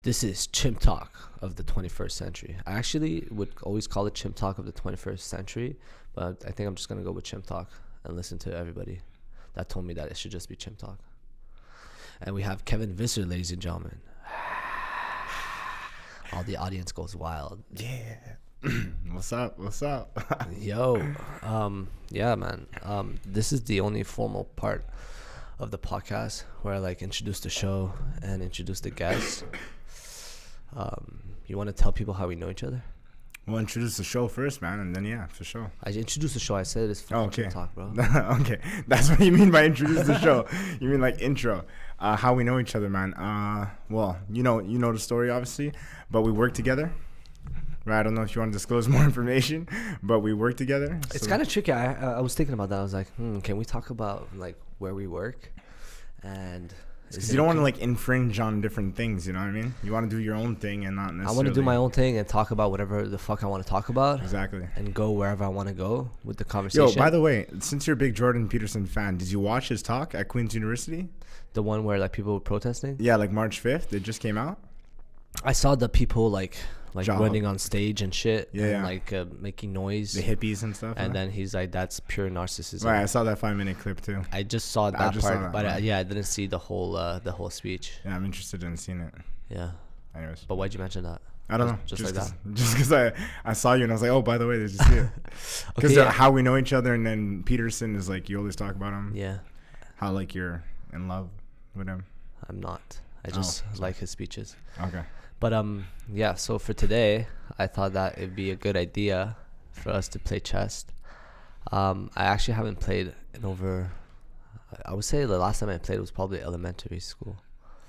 This is Chimp Talk of the 21st century. I actually would always call it Chimp Talk of the 21st century, but I think I'm just going to go with Chimp Talk and listen to everybody that told me that it should just be Chimp Talk. And we have Kevin Visser, ladies and gentlemen. All the audience goes wild. Yeah. What's up? Yo. Yeah, man. This is the only formal part of the podcast where I introduce the show and introduce the guests. You want to tell people how we know each other? We'll introduce the show first, man, and then yeah, for sure. I introduced the show. I said it's fucking okay. Chimp Talk, bro. Okay, that's what you mean by introduce the show. You mean like intro. How we know each other, man. Well, you know the story, obviously, but we work together. Right? I don't know if you want to disclose more information, but we work together. It's kind of tricky. I was thinking about that. I was like, can we talk about where we work? And because you don't want to infringe on different things, you know what I mean? You want to do your own thing and not necessarily. I want to do my own thing and talk about whatever the fuck I want to talk about. Exactly. And go wherever I want to go with the conversation. Yo, by the way, since you're a big Jordan Peterson fan, did you watch his talk at Queen's University? The one where people were protesting? Yeah, March 5th. It just came out. I saw the people Job. running on stage and shit. Yeah, and making noise. The hippies and stuff. And then he's like, that's pure narcissism. Right, I saw that 5-minute clip too. I just saw that part, but I didn't see the whole speech. Yeah, I'm interested in seeing it. Yeah. Anyways. But why'd you mention that? I don't know. Just like that? Just because I saw you and I was like, oh, by the way, did you see it? Because how we know each other, and then Peterson is you always talk about him. Yeah. How you're in love with him. I'm not. I just like his speeches. Okay. But yeah, so for today, I thought that it'd be a good idea for us to play chess. I actually haven't played in over, I would say the last time I played was probably elementary school.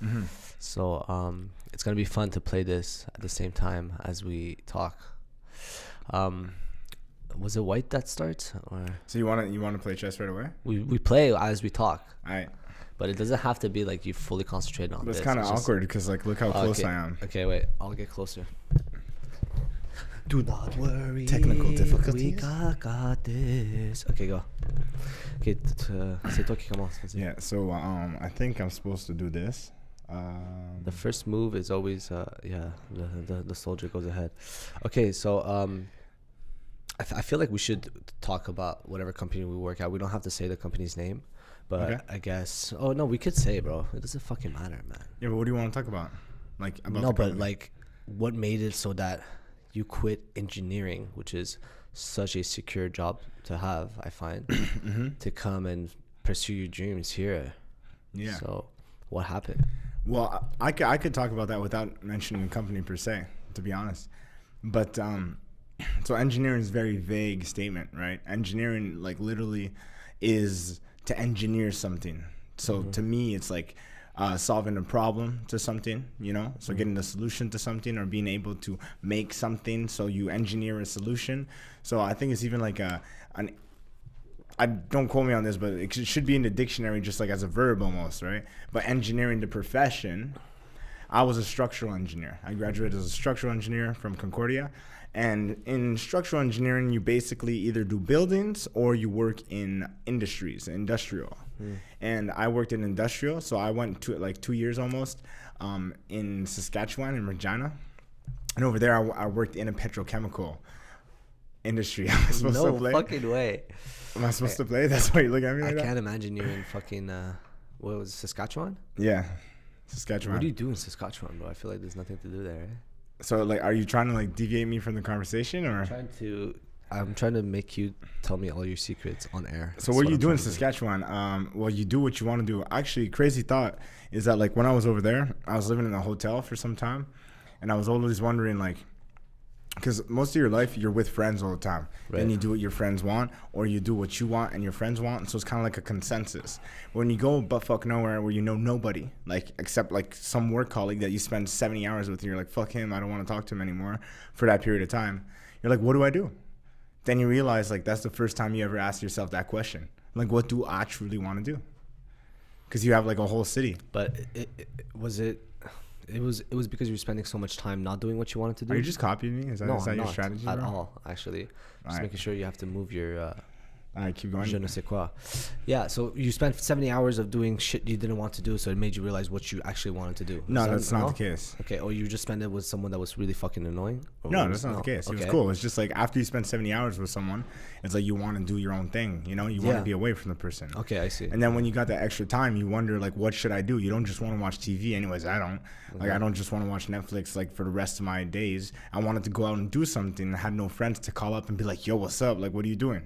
Mm-hmm. So it's going to be fun to play this at the same time as we talk. Was it White that starts? Or so you want to play chess right away? We play as we talk. All right. But it doesn't have to be you fully concentrate on this. It's kind of awkward because look how close I am. Okay, wait. I'll get closer. Do not worry. Technical difficulties. We got this. Okay, go. Okay, c'est toi qui commence. Vas-y. Yeah, so I think I'm supposed to do this. The first move is always the soldier goes ahead. Okay, so I feel like we should talk about whatever company we work at. We don't have to say the company's name. But okay. I guess. Oh no, we could say, bro. It doesn't fucking matter, man. Yeah, but what do you want to talk about? What made it so that you quit engineering, which is such a secure job to have, I find, to come and pursue your dreams here. Yeah. So, what happened? Well, I could talk about that without mentioning the company per se, to be honest. But so engineering is a very vague statement, right? Engineering, literally, is to engineer something. So to me, it's solving a problem to something, so getting a solution to something or being able to make something. So you engineer a solution. So I think it's even I don't quote me on this, but it should be in the dictionary just as a verb almost, right? But engineering the profession, I was a structural engineer. I graduated as a structural engineer from Concordia. And in structural engineering, you basically either do buildings or you work in industrial. And I worked in industrial, so I went to 2 years almost in Saskatchewan, in Regina. And over there, I worked in a petrochemical industry. Am I supposed to play? No fucking way. Am I supposed to play? That's why you look at me like that? I can't imagine you in fucking, what was it, Saskatchewan? Yeah, Saskatchewan. What do you do in Saskatchewan, bro? I feel like there's nothing to do there, right? So, are you trying to, deviate me from the conversation, or? I'm trying to make you tell me all your secrets on air. So, what you do in Saskatchewan? Well, you do what you want to do. Actually, crazy thought is that, when I was over there, I was living in a hotel for some time, and I was always wondering, because most of your life, you're with friends all the time. Right. Then you do what your friends want, or you do what you want and your friends want. So it's kind of like a consensus. When you go buttfuck nowhere where you know nobody, except some work colleague that you spend 70 hours with, you're like, fuck him, I don't want to talk to him anymore for that period of time. You're like, what do I do? Then you realize, that's the first time you ever ask yourself that question. What do I truly want to do? Because you have, a whole city. But It was because you were spending so much time not doing what you wanted to do. Are you just copying me? Is that your strategy? At all, actually. Just making sure you have to move your All right, keep going. Je ne sais quoi. Yeah, so you spent 70 hours of doing shit you didn't want to do, so it made you realize what you actually wanted to do. No, that's not the case. Okay, or you just spent it with someone that was really fucking annoying? No, that's not the case. It was cool. It's just like after you spend 70 hours with someone, it's like you want to do your own thing. You know, you want to be away from the person. Okay, I see. And then when you got that extra time, you wonder like, what should I do? You don't just want to watch TV. Anyways, I don't. Like, I don't just want to watch Netflix like for the rest of my days. I wanted to go out and do something. I had no friends to call up and be like, yo, what's up? Like, what are you doing?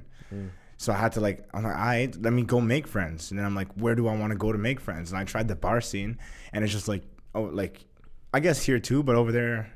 So I had to like, I'm like, all right, let me go make friends. And then I'm like, where do I want to go to make friends? And I tried the bar scene, and it's just like, oh, like, I guess here too, but over there,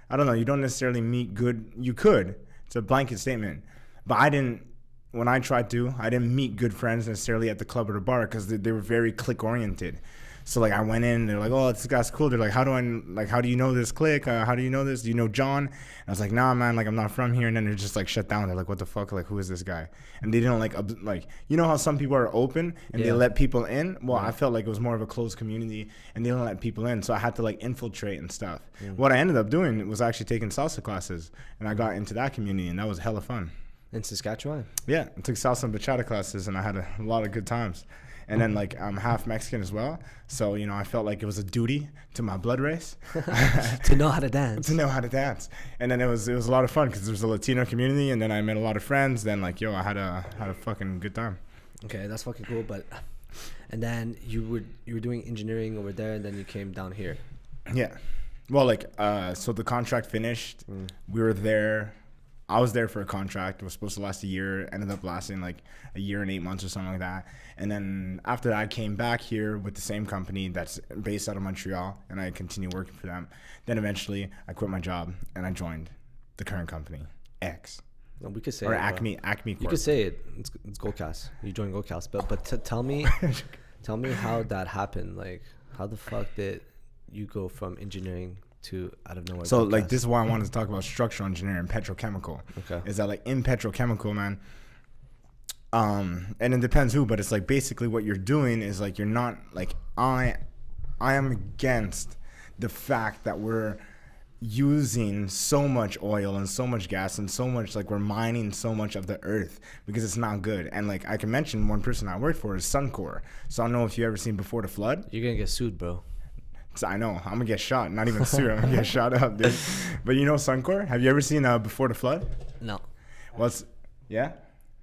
I don't know. You don't necessarily meet good. You could. It's a blanket statement. But I didn't, when I tried to, I didn't meet good friends necessarily at the club or the bar because they were very clique oriented. So like I went in and they're like, oh, this guy's cool. They're like, how do you know this clique? How do you know this? Do you know John? And I was like, nah, man, like I'm not from here. And then they're just like shut down. They're like, what the fuck? Like, who is this guy? And they didn't like, you know how some people are open and they let people in? Well, I felt like it was more of a closed community and they don't let people in. So I had to like infiltrate and stuff. What I ended up doing was actually taking salsa classes, and I got into that community, and that was hella fun. In Saskatchewan? Yeah, I took salsa and bachata classes, and I had a lot of good times. And then, like, I'm half Mexican as well. So, you know, I felt like it was a duty to my blood race. To know how to dance. To know how to dance. And then it was a lot of fun because there was a Latino community. And then I met a lot of friends. Then, like, yo, I had a fucking good time. Okay, that's fucking cool. But, and then you were doing engineering over there, and then you came down here. Yeah. Well, like, so the contract finished. We were there. I was there for a contract. It was supposed to last a year. Ended up lasting like a year and 8 months or something like that. And then after that, I came back here with the same company that's based out of Montreal, and I continued working for them. Then eventually, I quit my job and I joined the current company, X. No, we could say or it, Acme Corp. You could say it. It's Goldcast. You joined Goldcast, but tell me how that happened. Like, how the fuck did you go from engineering to out of nowhere? So like this is why I wanted to talk about structural engineering, petrochemical. Okay. Is that like in petrochemical, man? And it depends who, but it's like basically what you're doing is like you're not like I am against the fact that we're using so much oil and so much gas and so much like we're mining so much of the earth because it's not good. And like I can mention one person I worked for is Suncor. So I don't know if you ever seen Before the Flood. You're gonna get sued, bro. So I know I'm gonna get shot. Not even sued. I'm gonna get shot up, dude. But you know Suncor? Have you ever seen Before the Flood? No. Yeah.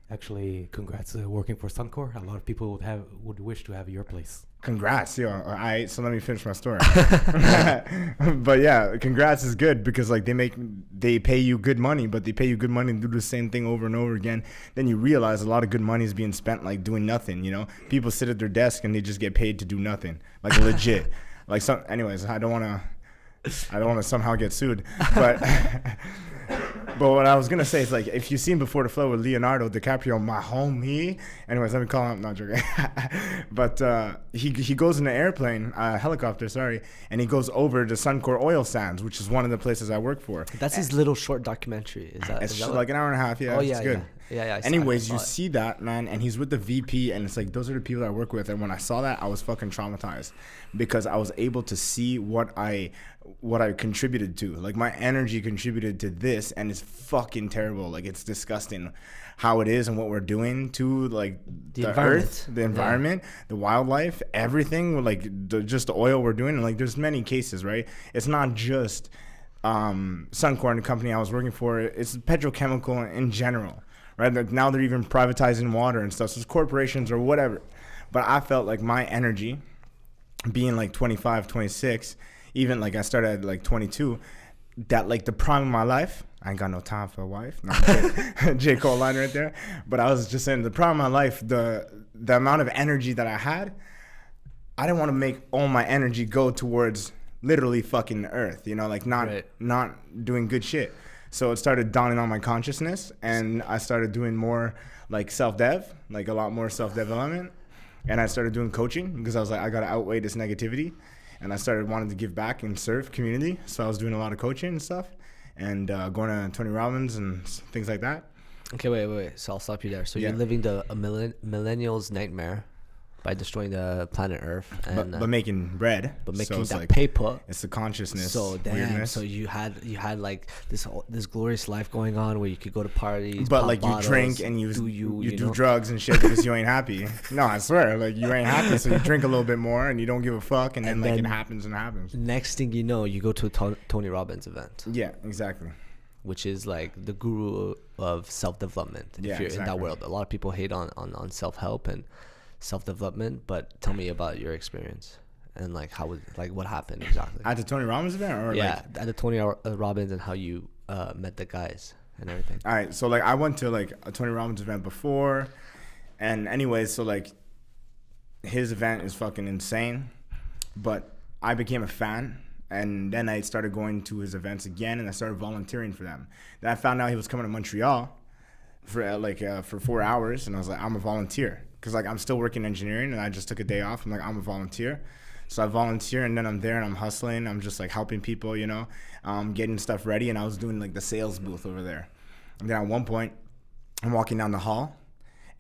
Actually, congrats working for Suncor. A lot of people would wish to have your place. Congrats, yo. All right, so let me finish my story. But yeah, congrats is good because like they pay you good money, but they pay you good money and do the same thing over and over again. Then you realize a lot of good money is being spent like doing nothing. You know, people sit at their desk and they just get paid to do nothing, like legit. Like some. Anyways, I don't want to somehow get sued, but. But what I was going to say is, like, if you've seen Before the Flood with Leonardo DiCaprio, my homie. Anyways, let me call him. Not joking. But he goes in an airplane, helicopter, sorry, and he goes over to Suncor oil sands, which is one of the places I work for. That's his little short documentary. It's like an hour and a half. Yeah, oh, it's good. Yeah. Anyways, you see that, man, and he's with the VP, and it's like, those are the people I work with. And when I saw that, I was fucking traumatized because I was able to see what I contributed to. Like, my energy contributed to this, and it's fucking terrible. Like, it's disgusting how it is and what we're doing to, like, the earth, the environment, the wildlife, everything, like, just the oil we're doing. And, like, there's many cases, right? It's not just Suncor and the company I was working for. It's petrochemical in general. Right? Like now they're even privatizing water and stuff. So it's corporations or whatever. But I felt like my energy, being like 25, 26, even like I started at like 22, that like the prime of my life, I ain't got no time for a wife. No, J. Cole line right there. But I was just saying the prime of my life, the amount of energy that I had, I didn't want to make all my energy go towards literally fucking the earth, you know, like not doing good shit. So it started dawning on my consciousness, and I started doing more like self-dev, like a lot more self-development. And I started doing coaching because I was like, I got to outweigh this negativity. And I started wanting to give back and serve community. So I was doing a lot of coaching and stuff and going to Tony Robbins and things like that. Okay, wait. So I'll stop you there. So you're living a millennial's nightmare by destroying the planet Earth, and but making bread. but making so it's that like, paper. it's the consciousness. So damn. weirdness. So you had like this glorious life going on where you could go to parties, But pop like you bottles, drink and you you do know? drugs and shit because you ain't happy. No, I swear, like you ain't happy, so you drink a little bit more and you don't give a fuck, and then And like then- it happens and happens. Next thing you know, you go to a Tony Robbins event, Yeah, exactly. which is like the guru of self-development. Yeah, if you're in that exactly. world, a lot of people hate on self-help and self-development. But tell me about your experience and like how was like what happened exactly. At the Tony Robbins event, or Yeah, like, at the Tony Robbins, and how you met the guys and everything. all right, so like I went to like a Tony Robbins event before, and anyways, so like his event is fucking insane, but I became a fan, and then I started going to his events again, and I started volunteering for them. Then I found out he was coming to Montreal for 4 hours, and I was like, I'm a volunteer, because like I'm still working engineering, and I just took a day off. I'm like, I'm a volunteer. So I volunteer, and then I'm there and I'm hustling. I'm just like helping people, getting stuff ready. And I was doing like the sales booth over there. And then at one point, I'm walking down the hall,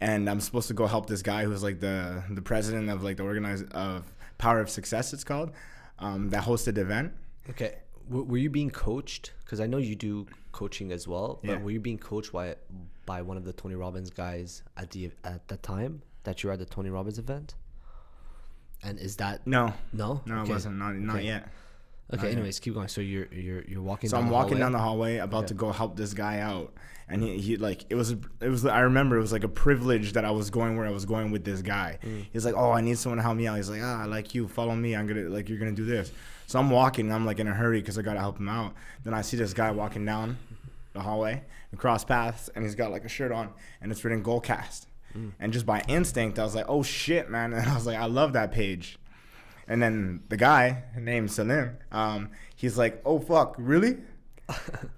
and I'm supposed to go help this guy who's like the president of like the of Power of Success, it's called, that hosted the event. Okay, were you being coached? Because I know you do coaching as well. But Yeah. were you being coached by one of the Tony Robbins guys at the time that you were at the Tony Robbins event? And is that No, no? it Okay. wasn't. Not Okay. yet. Okay. Not Anyways, keep going. So you're walking. So down I'm the walking hallway. down the hallway about Okay. to go help this guy out, and he like it was I remember it was like a privilege that I was going where I was going with this guy. He's like, oh, I need someone to help me out. He's like, I like you, follow me. I'm gonna like you're gonna do this. So I'm walking. I'm like in a hurry because I gotta help him out. Then I see this guy walking down the hallway. We cross paths, and he's got like a shirt on, and it's written Goalcast. And just by instinct, I was like, oh shit, man. And I was like, I love that page. And then the guy named Salim, he's like, oh fuck, really?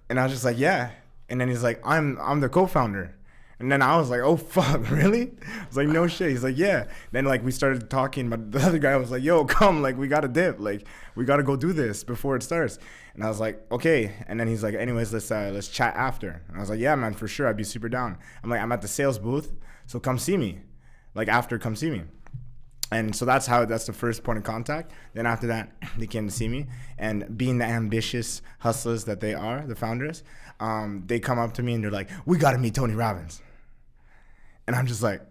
And I was just like, yeah. And then he's like, I'm the co-founder. And then I was like, oh fuck, really? I was like, no shit. He's like, yeah. Then like we started talking, but the other guy was like, yo, come, like we gotta dip, like we gotta go do this before it starts. And I was like, okay. And then he's like, anyways, let's chat after. And I was like, yeah, man, for sure, I'd be super down. I'm like, I'm at the sales booth, so come see me. Like after, come see me. And so that's the first point of contact. Then after that, they came to see me. And being the ambitious hustlers that they are, the founders, they come up to me and they're like, we got to meet Tony Robbins. And I'm just like,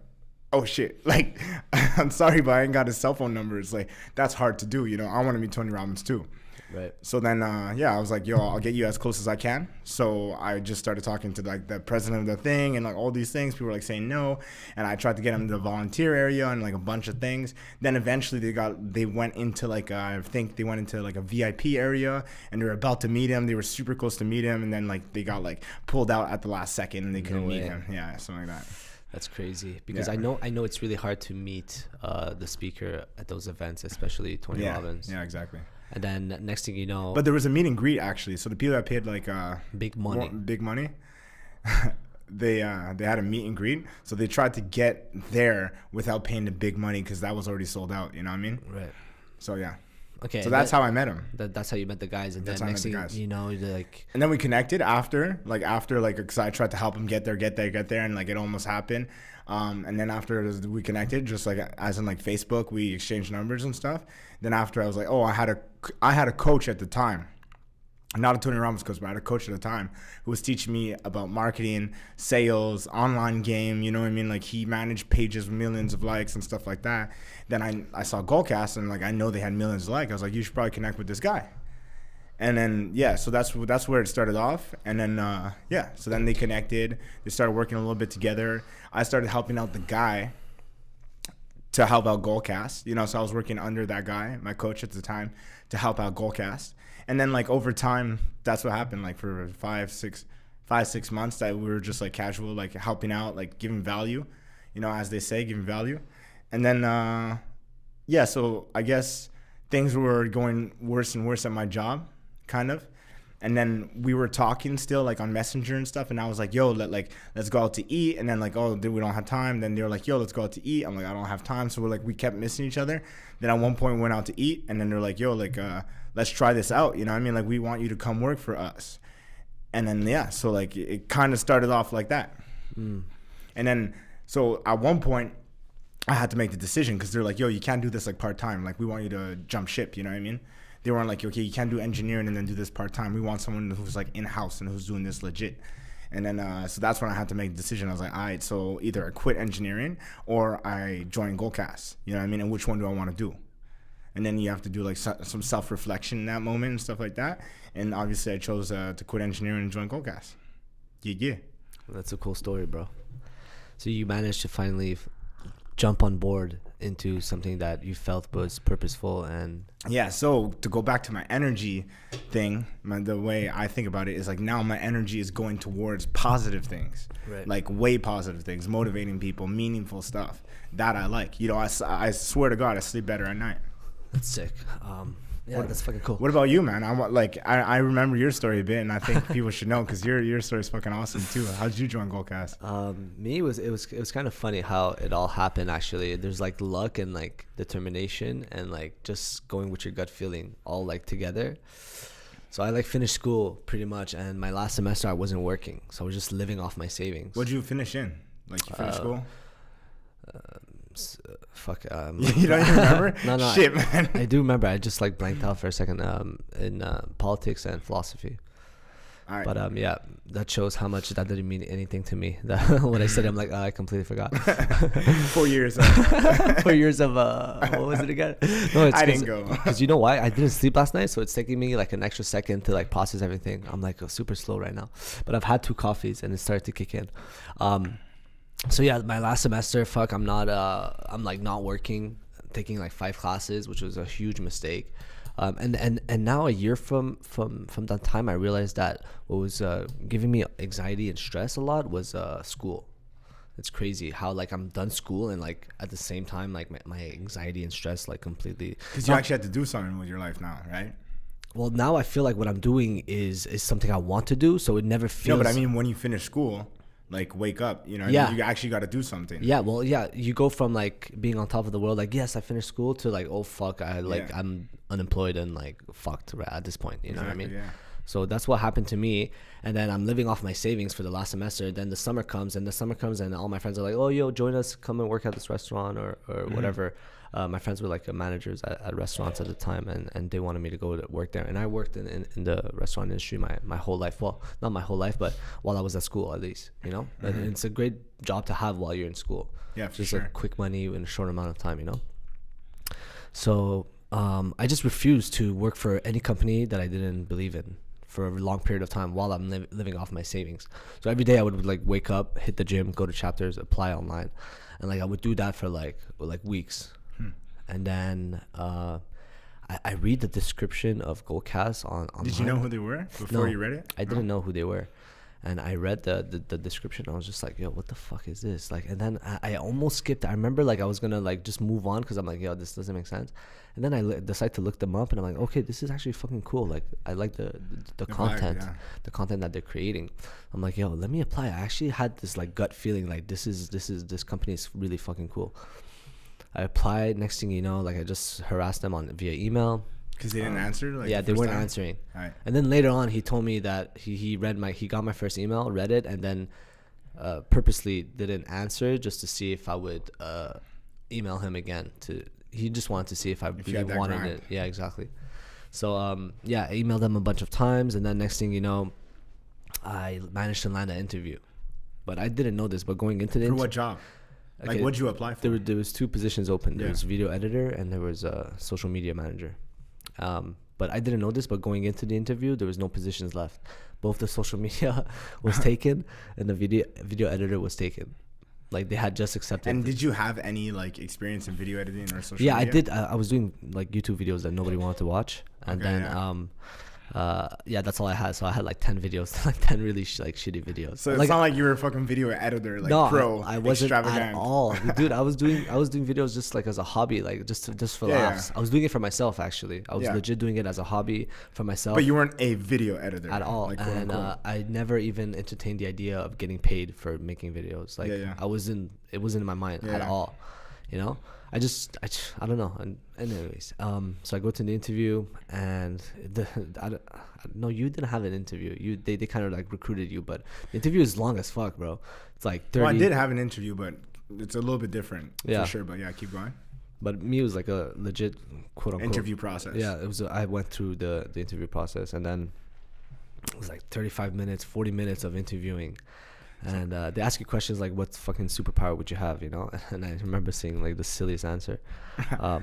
oh shit. Like, I'm sorry, but I ain't got his cell phone number. It's like, that's hard to do. I want to meet Tony Robbins too. Right. So then, I was like, yo, I'll get you as close as I can. So I just started talking to like the president of the thing and like all these things. People were like saying no. And I tried to get them to the volunteer area and like a bunch of things. Then eventually they went into like, I think they went into like a VIP area and they were about to meet him. They were super close to meet him. And then like they got like pulled out at the last second and they couldn't meet him. Yeah, something like that. That's crazy because Yeah. I know it's really hard to meet the speaker at those events, especially Tony Robbins. Yeah, exactly. And then next thing you know, But there was a meet and greet actually. So the people that paid like big money. big money, they had a meet and greet. So they tried to get there without paying the big money because that was already sold out. You know what I mean? Right. So yeah. Okay. So that's how I met him. That's how you met the guys, and That's then how I next met thing the guys. you know, you're like, And then we connected after, because I tried to help him get there, and like it almost happened. And then after we connected, just like as in like Facebook, we exchanged numbers and stuff. Then after I was like, oh, I had a coach at the time, not a Tony Robbins coach, but I had a coach at the time who was teaching me about marketing, sales, online game. You know what I mean? Like he managed pages with millions of likes and stuff like that. Then I saw Goalcast and like I know they had millions of likes. I was like, you should probably connect with this guy. And then so that's where it started off. And then so then they connected. They started working a little bit together. I started helping out the guy to help out Goalcast. So I was working under that guy, my coach at the time, to help out Goalcast. And then like over time, that's what happened. Like for 5-6 months, that we were just like casual, like helping out, like giving value. As they say, giving value. And then so I guess things were going worse and worse at my job. Kind of. And then we were talking still like on Messenger and stuff. And I was like, yo, let's go out to eat. And then like, oh, we don't have time. Then they were like, yo, let's go out to eat. I'm like, I don't have time. So we kept missing each other. Then at one point we went out to eat. And then they're like, yo, let's try this out. You know what I mean? Like we want you to come work for us. And then, so like it kind of started off like that. And then, so at one point I had to make the decision because they're like, yo, you can't do this like part-time. Like, we want you to jump ship, you know what I mean? They weren't like, okay, you can't do engineering and then do this part-time. We want someone who's like in-house and who's doing this legit. And then, so that's when I had to make the decision. I was like, all right, so either I quit engineering or I join Goldcast, you know what I mean? And which one do I want to do? And then you have to do like some self-reflection in that moment and stuff like that. And obviously I chose to quit engineering and join Goldcast. Yeah. That's a cool story, bro. So you managed to finally jump on board into something that you felt was purposeful and... Yeah, so to go back to my energy thing, the way I think about it is like now my energy is going towards positive things. Right. Like way positive things, motivating people, meaningful stuff. That I like. You know, I swear to God, I sleep better at night. That's sick. Yeah, that's fucking cool. What about you, man? I remember your story a bit, and I think people should know because your story is fucking awesome too. How did you join Goldcast? Me, it was kind of funny how it all happened. Actually, there's like luck and like determination and like just going with your gut feeling all like together. So I like finished school pretty much, and my last semester I wasn't working, so I was just living off my savings. What'd you finish in? Like you finished school? You don't even remember? No, Shit, man. I do remember. I just like blanked out for a second in politics and philosophy. All right. But yeah, that shows how much that didn't mean anything to me. When I said it, I'm like, I completely forgot. 4 years. 4 years of what was it again? No, I didn't go. Because you know why? I didn't sleep last night, so it's taking me like an extra second to like process everything. I'm like super slow right now, but I've had 2 coffees and it started to kick in. So yeah, my last semester, I'm like not working, taking like 5 classes, which was a huge mistake. And now a year from that time, I realized that what was giving me anxiety and stress a lot was school. It's crazy how like I'm done school and like at the same time like my anxiety and stress like completely. Because you actually had to do something with your life now, right? Well, now I feel like what I'm doing is something I want to do, so it never feels. No, but I mean when you finish school. Like wake up, you know. Yeah. I mean, you actually got to do something. Yeah, well, yeah. You go from like being on top of the world, like yes, I finished school, to like oh fuck, I'm unemployed and like fucked right at this point. You know what I mean? Yeah. So that's what happened to me, and then I'm living off my savings for the last semester. Then the summer comes, and all my friends are like, oh yo, join us, come and work at this restaurant or whatever. My friends were like managers at restaurants at the time, and they wanted me to go to work there. And I worked in the restaurant industry my whole life. Well, not my whole life, but while I was at school at least, you know. And it's a great job to have while you're in school. Yeah, for just sure. like quick money in a short amount of time, you know. So I just refused to work for any company that I didn't believe in for a long period of time while I'm living off my savings. So every day I would like wake up, hit the gym, go to Chapters, apply online, and like I would do that for like weeks. And then I read the description of Goldcast on. Did you know who they were before you read it? I didn't know who they were, and I read the description. I was just like, yo, what the fuck is this? Like, and then I almost skipped. I remember like I was gonna like just move on because I'm like, yo, this doesn't make sense. And then I decided to look them up, and I'm like, okay, this is actually fucking cool. Like, I like the content, the content that they're creating. I'm like, yo, let me apply. I actually had this like gut feeling like this company is really fucking cool. I applied. Next thing you know, like I just harassed them via email. Because they didn't answer. Like yeah, they weren't answering. Right. And then later on, he told me that he got my first email, read it, and then purposely didn't answer just to see if I would email him again. He just wanted to see if I really wanted it. Yeah, exactly. So yeah, I emailed them a bunch of times, and then next thing you know, I managed to land an interview. But I didn't know this. But going into the for what job? Like, okay, what'd you apply for? There was 2 positions open. There was video editor and there was a social media manager. But I didn't know this, but going into the interview, there was no positions left. Both the social media was taken and the video editor was taken. Like they had just accepted. And did you have any like experience in video editing or social media? Yeah, I did. I was doing like YouTube videos that nobody wanted to watch. And yeah, that's all I had. So I had like 10 videos, like 10 really shitty videos. So it's like, not like you were a fucking video editor, like no, pro. I wasn't at all, dude. I was doing videos just like as a hobby, like just for laughs. I was doing it for myself actually. I was legit doing it as a hobby for myself. But you weren't a video editor at all, like, and I never even entertained the idea of getting paid for making videos. Like it wasn't in my mind at all, you know. I don't know. And anyways, so I go to the interview, and no, you didn't have an interview. They kind of like recruited you, but the interview is long as fuck, bro. It's like 30. Well, I did have an interview, but it's a little bit different Yeah. for sure. But yeah, keep going. But me was like a legit quote unquote Interview process. Yeah, it was. I went through the interview process, and then it was like 35 minutes, 40 minutes of interviewing, and they ask you questions like, "What fucking superpower would you have?" You know, and I remember seeing like the silliest answer. Now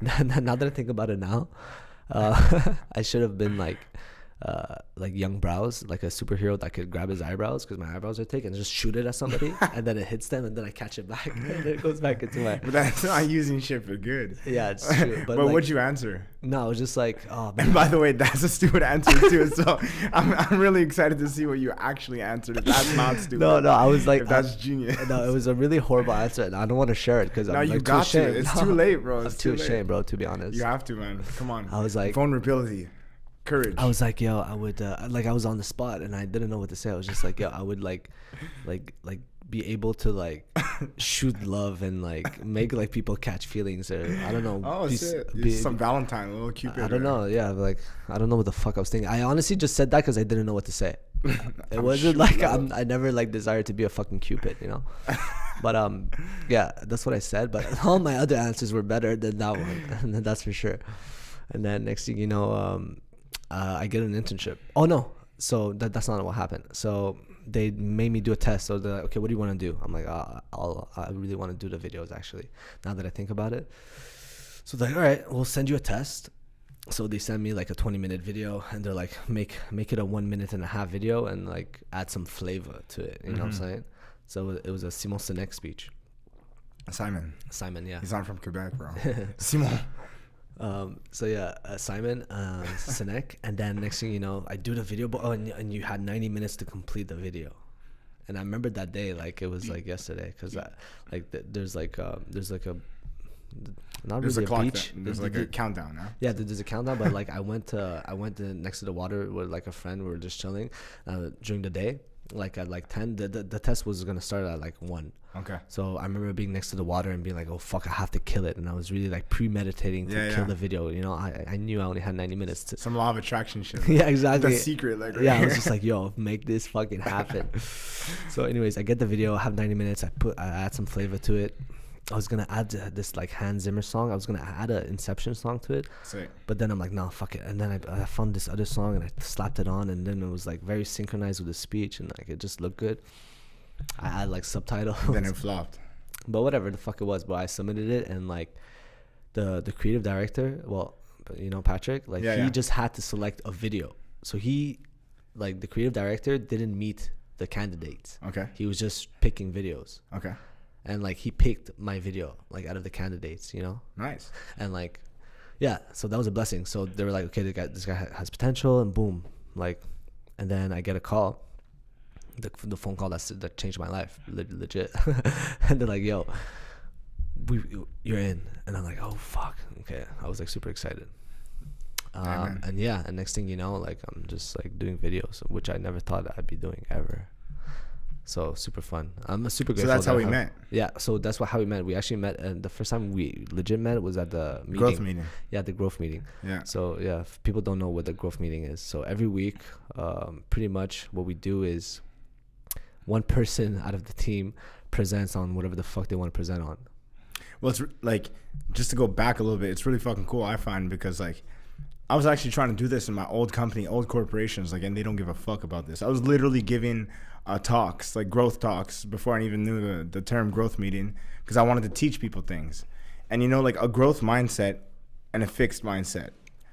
that I think about it now, I should have been like young brows, like a superhero that could grab his eyebrows because my eyebrows are thick and just shoot it at somebody, and then it hits them, and then I catch it back, and then it goes back into my. But that's not using shit for good. Yeah, it's true. But like, what'd you answer? No, I was just like, oh man. And by the way, that's a stupid answer too. So I'm really excited to see what you actually answered. If that's not stupid. No, I was like, if that's genius. No, it was a really horrible answer, and I don't want to share it because No, I'm you like, got too ashamed. to. It's too late, bro. I'm It's too late. ashamed, bro. To be honest, You have to, man. Come on. I was like, vulnerability, courage. I was like, yo, I would like I was on the spot and I didn't know what to say. I was just like, yo, I would like be able to like shoot love and like make like people catch feelings, or I don't know. Oh shit! You're some Valentine, a little Cupid. I don't know. Yeah, like I don't know what the fuck I was thinking. I honestly just said that because I didn't know what to say. It wasn't like I never like desired to be a fucking Cupid, you know. But yeah, that's what I said. But all my other answers were better than that one, that's for sure. And then next thing you know, I get an internship. Oh no, so that's not what happened. So they made me do a test. So they're like, okay, what do you want to do? I'm like, I really want to do the videos actually, now that I think about it. So they're like, all right, we'll send you a test. So they send me like a 20-minute video, and they're like, make it a 1.5 minute video and like add some flavor to it. You know what I'm saying? So it was a Simon Sinek speech. Simon, yeah. He's not from Quebec, bro. Simon. So yeah, Simon Sinek, and then next thing you know, I do the video, but and you had 90 minutes to complete the video. And I remember that day like it was like yesterday, because there's a not There's really a clock. beach. There's like a countdown, huh? Yeah, there's a countdown, but like I went to next to the water with like a friend. We were just chilling during the day. Like at like 10, the test was gonna start at like 1. Okay. So I remember being next to the water and being like, oh fuck, I have to kill it. And I was really like premeditating to kill the video. You know, I knew I only had 90 minutes to. Some law of attraction shit. Yeah, exactly. The secret, like. Right yeah, I here. was just like, yo, make this fucking happen. So anyways, I get the video, I have 90 minutes. I add some flavor to it. I was gonna add this like Hans Zimmer song. I was gonna add an Inception song to it. Sick. But then I'm like, no, fuck it. And then I found this other song and I slapped it on, and then it was like very synchronized with the speech, and like it just looked good. I had like subtitles. Then it flopped. But whatever the fuck it was, but I submitted it, and like the creative director, well, you know, Patrick, like he just had to select a video. So he, like the creative director, didn't meet the candidates. Okay. He was just picking videos. Okay. And like he picked my video like out of the candidates, you know. Nice. And like, yeah, so that was a blessing. So they were like, okay, this guy has potential, and boom, like, and then I get a call, the phone call that changed my life, legit. And they're like, yo, you're in, and I'm like, oh fuck, okay. I was like super excited. And yeah, and next thing you know, like I'm just like doing videos, which I never thought I'd be doing ever. So super fun. I'm super grateful. So that's how we met. Yeah. So that's how we met. We actually met, and the first time we legit met was at the meeting. Growth meeting. Yeah, the growth meeting. Yeah. So yeah, if people don't know what the growth meeting is. So every week, pretty much what we do is one person out of the team presents on whatever the fuck they want to present on. Well, it's like, just to go back a little bit, it's really fucking cool, I find, because like I was actually trying to do this in my old company, old corporations, like, and they don't give a fuck about this. I was literally giving talks, like growth talks, before I even knew the term growth meeting, because I wanted to teach people things. And you know, like a growth mindset and a fixed mindset,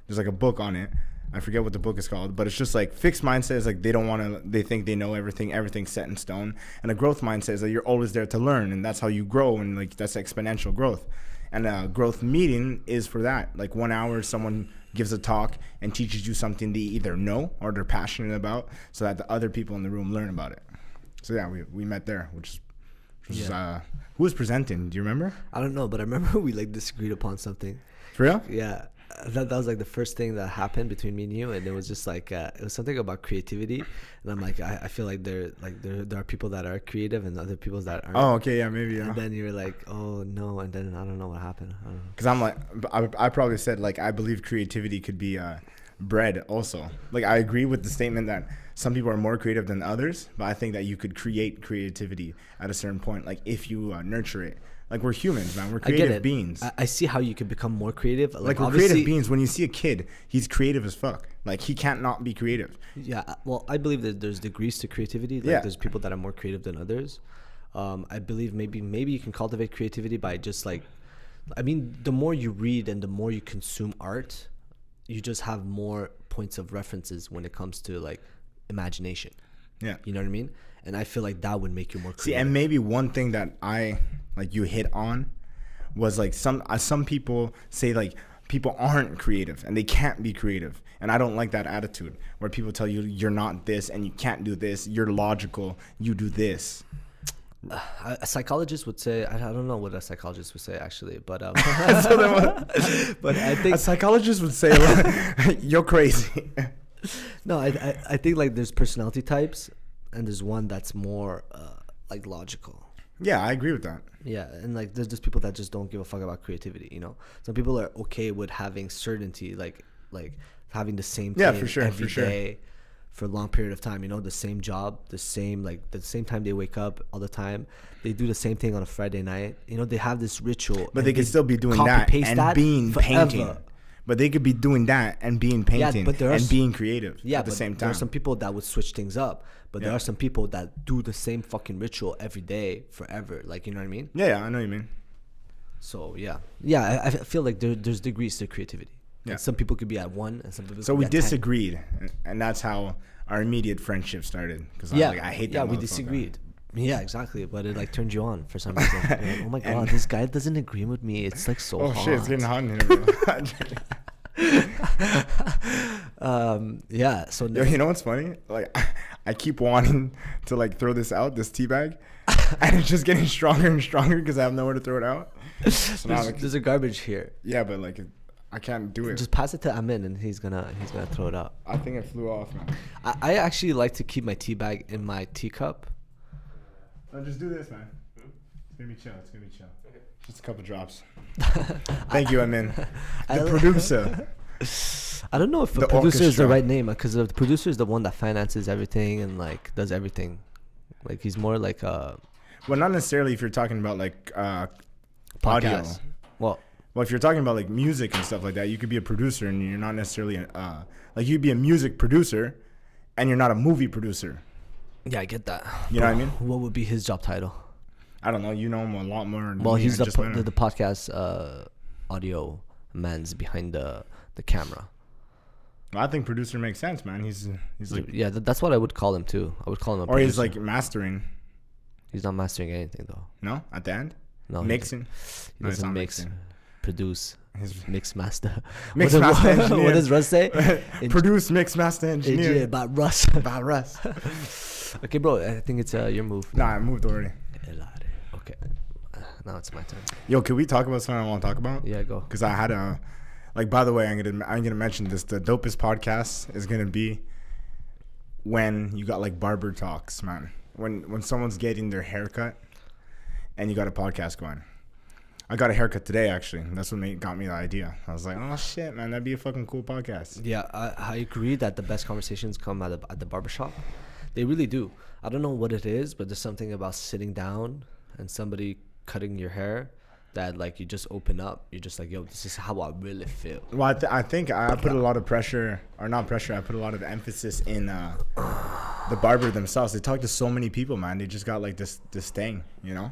there's like a book on it. I forget what the book is called, but it's just like fixed mindset is like they think they know everything's set in stone. And a growth mindset is that you're always there to learn, and that's how you grow, and like that's exponential growth. And a growth meeting is for that. Like 1 hour, someone gives a talk and teaches you something they either know or they're passionate about, so that the other people in the room learn about it. So yeah, we met there, which was who was presenting? Do you remember? I don't know, but I remember we like disagreed upon something. For real? Yeah. That was like the first thing that happened between me and you, and it was just like it was something about creativity, and I'm like I feel like there are people that are creative and other people that aren't. Oh, okay, yeah, maybe. Yeah. And then you were like, oh no, and then I don't know what happened. Because I'm like, I probably said like I believe creativity could be bread also. Like, I agree with the statement that some people are more creative than others, but I think that you could create creativity at a certain point, like if you nurture it. Like, we're humans, man. We're creative beings. I see how you can become more creative. Like we're creative beings. When you see a kid, he's creative as fuck. Like, he can't not be creative. Yeah, well, I believe that there's degrees to creativity. Like, there's people that are more creative than others. I believe maybe you can cultivate creativity by just like, I mean, the more you read and the more you consume art, you just have more points of references when it comes to like imagination. Yeah. You know what I mean? And I feel like that would make you more creative. See, and maybe one thing that you hit on was like some people say like people aren't creative and they can't be creative. And I don't like that attitude where people tell you you're not this and you can't do this. You're logical. You do this. A psychologist would say, I don't know what a psychologist would say actually, but but I think a psychologist would say you're crazy. No, I think like there's personality types and there's one that's more like logical. Yeah, I agree with that. Yeah, and like there's just people that just don't give a fuck about creativity, you know. Some people are okay with having certainty, like having the same thing every day for a long period of time, you know, the same job, the same time they wake up all the time. They do the same thing on a Friday night. You know, they have this ritual. But they could still be doing that and being painting. But they could be doing that and being painting and being creative at the same time. There are some people that would switch things up, but there are some people that do the same fucking ritual every day forever. Like, you know what I mean? Yeah, I know what you mean. So, yeah, I feel like there's degrees to creativity. Yeah. And some people could be at 1 and some people so we disagreed, 10. And that's how our immediate friendship started. Because I hate that. Yeah, we disagreed. Yeah, exactly. But it like turned you on for some reason. Like, oh my god, this guy doesn't agree with me. It's like so hot. Oh shit, it's getting hot in here, bro. Yeah. So you know what's funny? Like, I keep wanting to like throw this out, this tea bag, and it's just getting stronger and stronger because I have nowhere to throw it out. So there's a garbage here. Yeah, but like I can't do it. Just pass it to Amin and he's gonna throw it out. I think it flew off, man. I actually like to keep my tea bag in my teacup. No, just do this, man. It's gonna be chill. Okay. Just a couple drops. Thank you, Amin. The producer. I don't know if the producer is the right name because the producer is the one that finances everything and like does everything. Like he's more like a. Well, not necessarily if you're talking about like audio. Well, if you're talking about like music and stuff like that, you could be a producer and you're not necessarily like you'd be a music producer, and you're not a movie producer. Yeah, I get that. You know what I mean? What would be his job title? I don't know. You know him a lot more. Well, he's the podcast audio man's behind the camera. Well, I think producer makes sense, man. He's like that's what I would call him too. I would call him a producer. He's like mastering. He's not mastering anything though. No, at the end. No, mixing. He doesn't mix, produce. His mix master. Mix master engineer. What does Russ say? Produce, mix master engineer. About Russ. Okay, bro. I think it's your move. Nah, I moved already. Okay. Now it's my turn. Yo, can we talk about something I want to talk about? Yeah, go. Because I had a, like, by the way, I'm gonna mention this. The dopest podcast is gonna be when you got like barber talks, man. When someone's getting their haircut, and you got a podcast going. I got a haircut today, actually. That's what got me the idea. I was like, oh shit, man, that'd be a fucking cool podcast. Yeah, I agree that the best conversations come at the barbershop. They really do. I don't know what it is, but there's something about sitting down and somebody cutting your hair that like you just open up. You're just like, yo, this is how I really feel. Well, I think I put a lot of pressure, or not pressure, I put a lot of emphasis in the barber themselves. They talk to so many people, man. They just got like this thing, you know?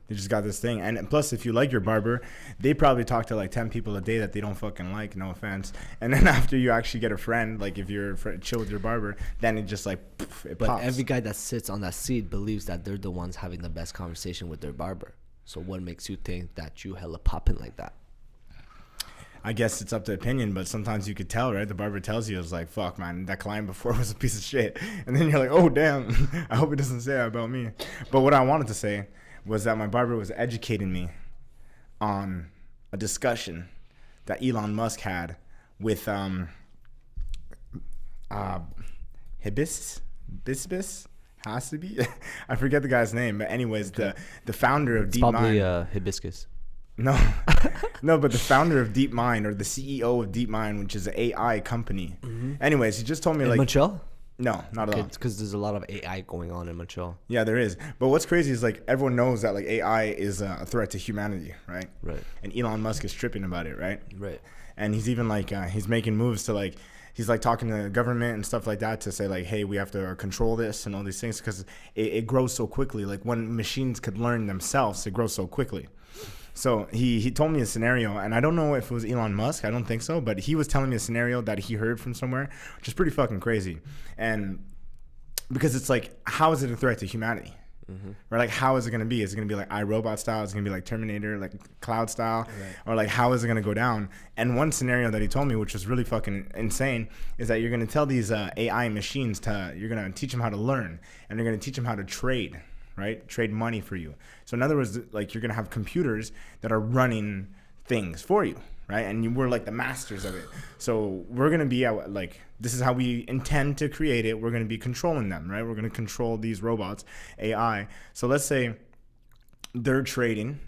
They just got this thing. And plus, if you like your barber, they probably talk to like 10 people a day that they don't fucking like, no offense. And then after you actually get a friend, like if you're chill with your barber, then it just like, it pops. But every guy that sits on that seat believes that they're the ones having the best conversation with their barber. So what makes you think that you hella popping like that? I guess it's up to opinion, but sometimes you could tell, right? The barber tells you, it's like, fuck, man, that client before was a piece of shit. And then you're like, oh, damn, I hope it doesn't say that about me. But what I wanted to say was that my barber was educating me on a discussion that Elon Musk had with Hibiscus has to be. I forget the guy's name, but anyways, the founder of DeepMind. Probably hibiscus. No, no, but the founder of DeepMind, or the CEO of DeepMind, which is an AI company. Anyways, he just told me In like, Montreal? no, not at all. Because there's a lot of AI going on in Montreal. Yeah, there is. But what's crazy is like everyone knows that like AI is a threat to humanity, right? Right. And Elon Musk is tripping about it, right? Right. And he's even like he's making moves to like he's like talking to the government and stuff like that to say like, hey, we have to control this and all these things because it grows so quickly. Like when machines could learn themselves, it grows so quickly. So he told me a scenario, and I don't know if it was Elon Musk. I don't think so, but he was telling me a scenario that he heard from somewhere, which is pretty fucking crazy. And because it's like, how is it a threat to humanity? Or like, how is it going to be? Is it going to be like iRobot style? Is it going to be like Terminator, like Cloud style? Right. Or like, how is it going to go down? And one scenario that he told me, which was really fucking insane, is that you're going to tell these AI machines you're going to teach them how to learn, and you're going to teach them how to trade, right? Trade money for you. So in other words, like you're going to have computers that are running things for you, right? And we're like the masters of it. So we're going to be like, this is how we intend to create it. We're going to be controlling them, right? We're going to control these robots, AI. So let's say they're trading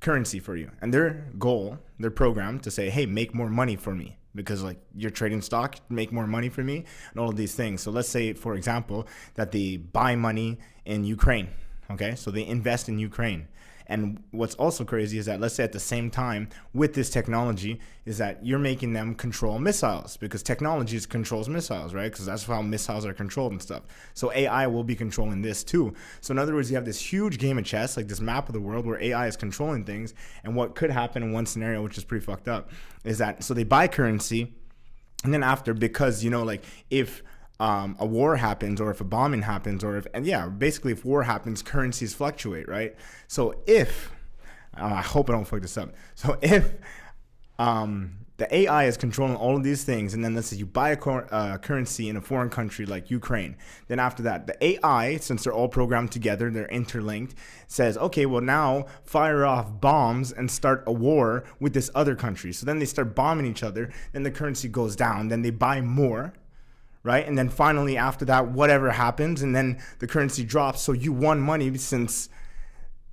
currency for you, and their goal, their program to say, hey, make more money for me, because like you're trading stock, make more money for me, and all of these things. So let's say, for example, that they buy money in Ukraine. Okay, so they invest in Ukraine. And what's also crazy is that, let's say at the same time with this technology, is that you're making them control missiles, because technology controls missiles, right? Because that's how missiles are controlled and stuff. So AI will be controlling this too. So in other words, you have this huge game of chess, like this map of the world where AI is controlling things. And what could happen in one scenario, which is pretty fucked up, is that so they buy currency, and then after, because, you know, like if a war happens, or if a bombing happens, or basically if war happens, currencies fluctuate, right? So if I hope I don't fuck this up. So if the AI is controlling all of these things, and then let's say you buy a currency in a foreign country like Ukraine, then after that, the AI, since they're all programmed together, they're interlinked, says, okay, well now fire off bombs and start a war with this other country. So then they start bombing each other, then the currency goes down, then they buy more, right? And then finally after that, whatever happens, and then the currency drops. So you won money since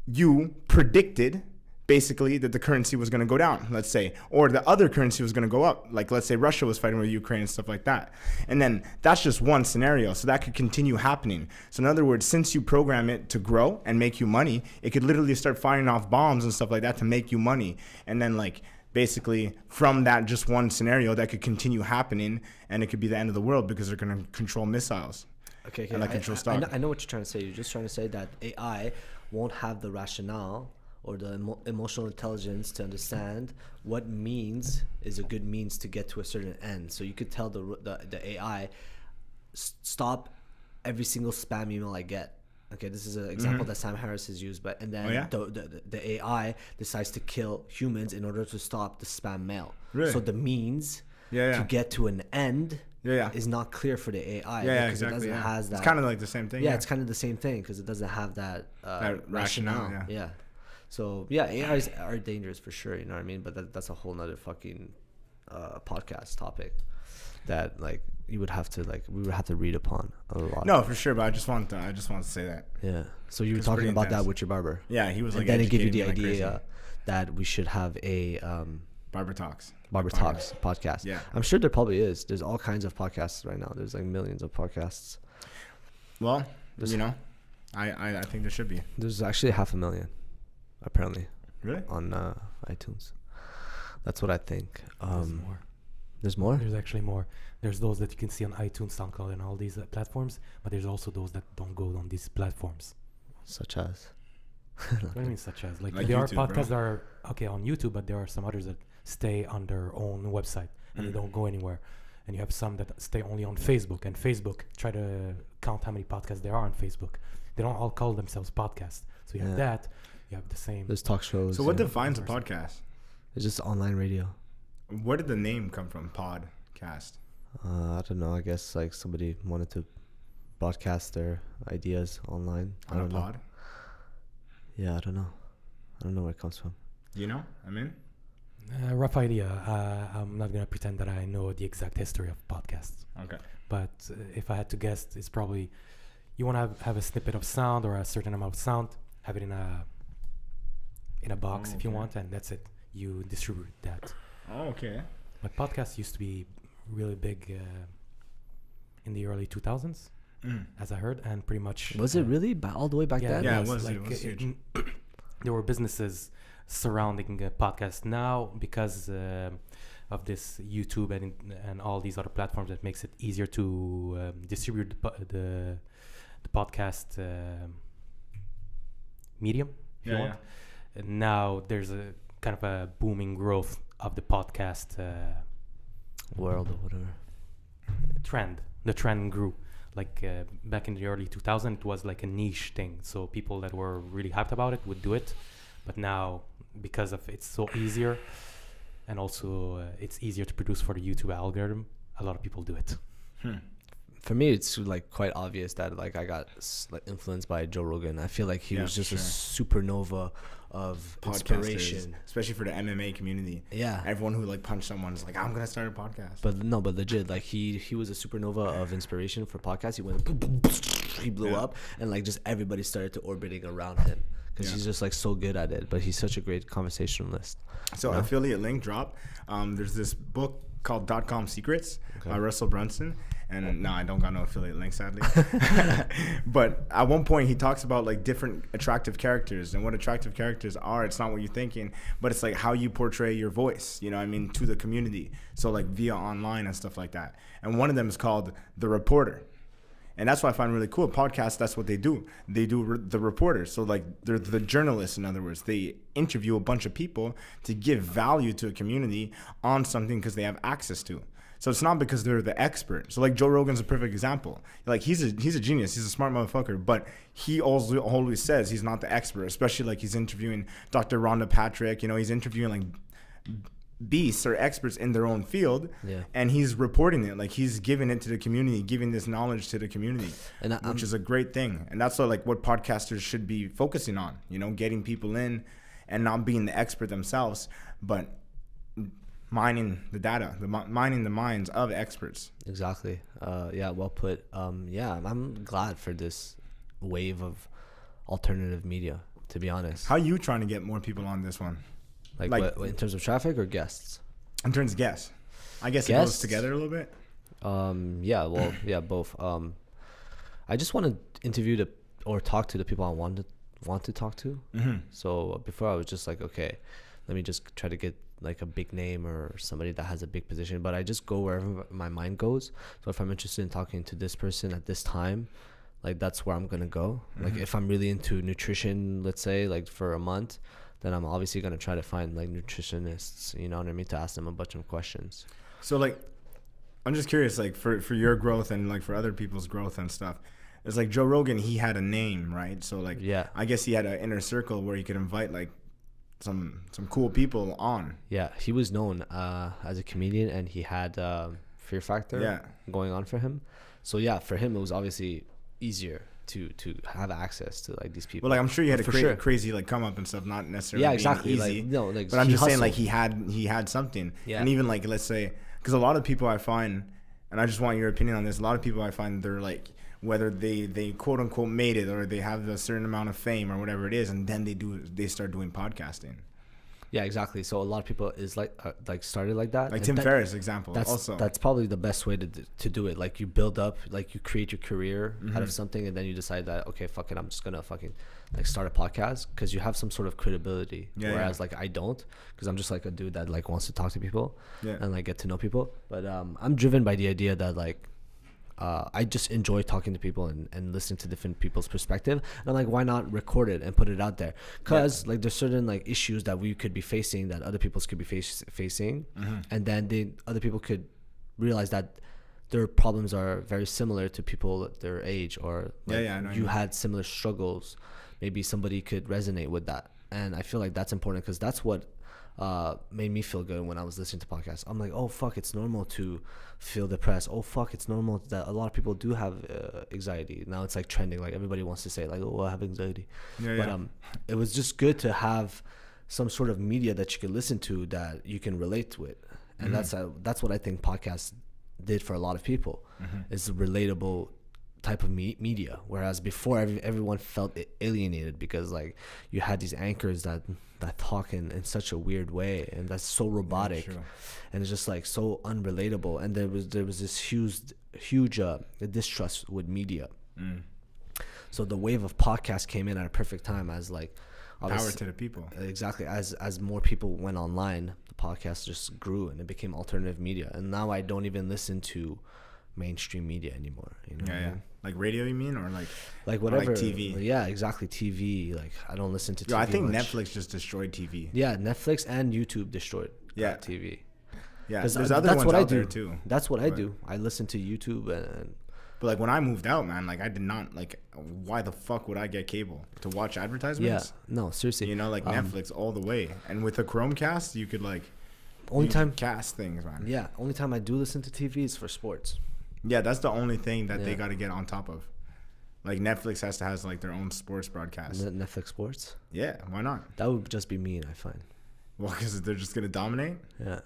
you predicted basically that the currency was going to go down, let's say, or the other currency was going to go up. Like, let's say Russia was fighting with Ukraine and stuff like that. And then that's just one scenario. So that could continue happening. So in other words, since you program it to grow and make you money, it could literally start firing off bombs and stuff like that to make you money. And then like, basically from that just one scenario, that could continue happening, and it could be the end of the world because they're going to control missiles. Okay. And like control stock. I know what you're trying to say. You're just trying to say that AI won't have the rationale or the emotional intelligence to understand what means is a good means to get to a certain end. So you could tell the AI, stop every single spam email I get. Okay, this is an example that Sam Harris has used, and then the AI decides to kill humans in order to stop the spam mail. Really? So the means to get to an end is not clear for the AI. Because exactly. It doesn't have that. It's kind of like the same thing. Yeah, it's kind of the same thing because it doesn't have that rationale. Yeah. So AIs are dangerous for sure. You know what I mean? But that's a whole nother fucking podcast topic that like we would have to read upon a lot. No, for sure. But I just want to say that. Yeah. So you were talking about that with your barber. Yeah, he was like. And then it gave you the idea that we should have a Barber Talks podcast. Yeah. I'm sure there probably is. There's all kinds of podcasts right now. There's like millions of podcasts. Well, I think there should be. There's actually 500,000, apparently. Really? On iTunes. That's what I think. There's more. There's more? There's actually more. There's those that you can see on iTunes, SoundCloud, and all these platforms, but there's also those that don't go on these platforms. Such as? What do you mean such as? Like there YouTube, are podcasts that are okay on YouTube, but there are some others that stay on their own website and they don't go anywhere. And you have some that stay only on Facebook, and Facebook try to count how many podcasts there are on Facebook. They don't all call themselves podcasts. So you have that. You have the same. There's talk shows. So what defines a podcast? It's just online radio. Where did the name come from? Podcast. I don't know. I guess like somebody wanted to broadcast their ideas online. On a pod? Yeah, I don't know. I don't know where it comes from. You know? I mean? Rough idea. I'm not going to pretend that I know the exact history of podcasts. Okay. But if I had to guess, it's probably you want to have a snippet of sound or a certain amount of sound, have it in in a box Oh, if you okay. want, and that's it. You distribute that. Oh, okay. But podcasts used to be really big in the early 2000s, as I heard, and pretty much. Was it really all the way back then? Yeah, it was huge. There were businesses surrounding podcasts now because of this YouTube and all these other platforms that makes it easier to distribute the podcast medium, if you want. And now there's a kind of a booming growth of the podcast World or whatever. trend. The trend grew. Like back in the early 2000s, it was like a niche thing. So people that were really hyped about it would do it. But now, because of it's so easier, and also it's easier to produce for the YouTube algorithm, a lot of people do it. For me, it's like quite obvious that like I got like influenced by Joe Rogan. I feel like he was just a supernova of inspiration, especially for the MMA community. Yeah, Everyone who like punched someone is like, I'm gonna start a podcast. but legit, like he was a supernova of inspiration for podcasts. He went, he blew up, and like just everybody started to orbiting around him because he's just like so good at it. But he's such a great conversationalist. So affiliate link drop. There's this book called .com Secrets by Russell Brunson. And no, I don't got no affiliate link, sadly. But at one point, he talks about like different attractive characters and what attractive characters are. It's not what you're thinking, but it's like how you portray your voice, you know what I mean, to the community. So like via online and stuff like that. And one of them is called The Reporter. And that's what I find really cool. Podcasts, that's what they do. They do the reporters. So like they're the journalists, in other words. They interview a bunch of people to give value to a community on something because they have access to. So it's not because they're the expert. So like Joe Rogan's a perfect example. Like he's a genius. He's a smart motherfucker. But he also always says he's not the expert, especially like he's interviewing Dr. Rhonda Patrick. You know, he's interviewing like beasts or experts in their own field, and he's reporting it, like he's giving it to the community, giving this knowledge to the community, and which is a great thing. And that's what podcasters should be focusing on, you know, getting people in and not being the expert themselves, but mining the data, mining the minds of experts. Exactly. Yeah, well put. Yeah, I'm glad for this wave of alternative media, to be honest. How are you trying to get more people on this one? Like what, in terms of traffic or guests? In terms of guests. I guess it goes together a little bit. Yeah, well, yeah, both. I just want to interview or talk to the people I want to talk to. So before I was just like, okay, let me just try to get like a big name or somebody that has a big position, but I just go wherever my mind goes. So if I'm interested in talking to this person at this time, like that's where I'm gonna go. Like if I'm really into nutrition, let's say like for a month, then I'm obviously going to try to find like nutritionists, you know what I mean, to ask them a bunch of questions. So like, I'm just curious, like for your growth and like for other people's growth and stuff, it's like Joe Rogan, he had a name, right? So like, I guess he had an inner circle where he could invite like some cool people on. Yeah, he was known as a comedian, and he had Fear Factor going on for him. So yeah, for him, it was obviously easier to have access to like these people. Well, like I'm sure you had a crazy like come up and stuff, not necessarily exactly easy. Like, no, like, but I'm just saying like he had something. And even like, let's say, because a lot of people I find, and I just want your opinion on this, a lot of people I find they're like, whether they quote unquote made it or they have a certain amount of fame or whatever it is, and then they start doing podcasting. Yeah, exactly. So a lot of people is like started like that. Like Tim Ferriss example. That's probably the best way to do it. Like you build up, like you create your career out of something, and then you decide that, okay, fuck it, I'm just gonna fucking like start a podcast because you have some sort of credibility. Whereas like I don't, because I'm just like a dude that like wants to talk to people and like get to know people. But I'm driven by the idea that like I just enjoy talking to people and listening to different people's perspective. And I'm like, why not record it and put it out there? Because like there's certain like issues that we could be facing that other people could be facing, and then other people could realize that their problems are very similar to people their age, or like you had similar struggles. Maybe somebody could resonate with that, and I feel like that's important because that's what made me feel good when I was listening to podcasts. I'm like, oh fuck, it's normal to feel depressed. Oh fuck, it's normal that a lot of people do have anxiety. Now it's like trending, like everybody wants to say like, oh, I have anxiety. But it was just good to have some sort of media that you can listen to that you can relate with, and that's what I think podcasts did for a lot of people. It's relatable type of media, whereas before everyone felt alienated because like you had these anchors that talk in such a weird way, and that's so robotic, and it's just like so unrelatable, and there was this huge distrust with media. So the wave of podcasts came in at a perfect time, as like power to the people. Exactly, as more people went online, the podcast just grew and it became alternative media, and now I don't even listen to mainstream media anymore, you know. Yeah. Like radio, you mean, or like whatever, like TV? Yeah, exactly, TV. Like I don't listen to TV. I think much. Netflix just destroyed TV. Yeah, Netflix and YouTube destroyed Yeah. TV. Yeah, there's other ones out there too. That's what I do. I listen to YouTube and but like when I moved out, man, like I did not like. Why the fuck would I get cable to watch advertisements? Yeah, no, seriously. You know, like Netflix all the way, and with a Chromecast, you could like cast things, man. Yeah, only time I do listen to TV is for sports. Yeah, that's the only thing that they got to get on top of. Like Netflix has like their own sports broadcast. Netflix sports? Yeah, why not? That would just be mean, I find. Well, because they're just gonna dominate. Yeah,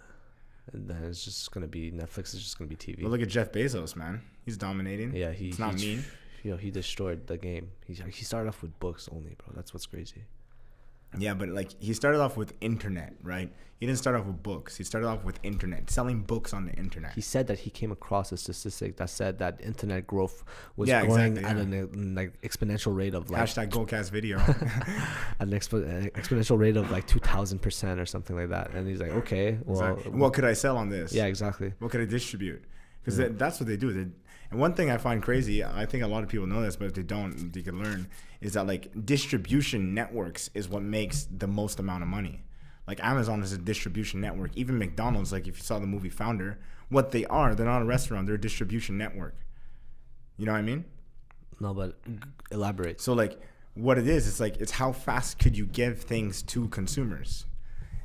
and then it's just gonna be Netflix is just gonna be TV. Well, look at Jeff Bezos, man. He's dominating. Yeah, it's not mean. You know, he destroyed the game. He started off with books only, bro. That's what's crazy. Yeah, but like he started off with internet, right? He didn't start off with books. He started off with internet, selling books on the internet. He said that he came across a statistic that said that internet growth was growing at an like exponential rate of like hashtag GoCast video. an exponential rate of like 2,000% or something like that. And he's like, okay, well, what could I sell on this? Yeah, exactly. What could I distribute? Because that's what they do. And one thing I find crazy, I think a lot of people know this, but if they don't, they can learn, is that like distribution networks is what makes the most amount of money. Like Amazon is a distribution network. Even McDonald's, like if you saw the movie Founder, what they are, they're not a restaurant, they're a distribution network. You know what I mean? No, but elaborate. So like what it is, it's like, it's how fast could you give things to consumers?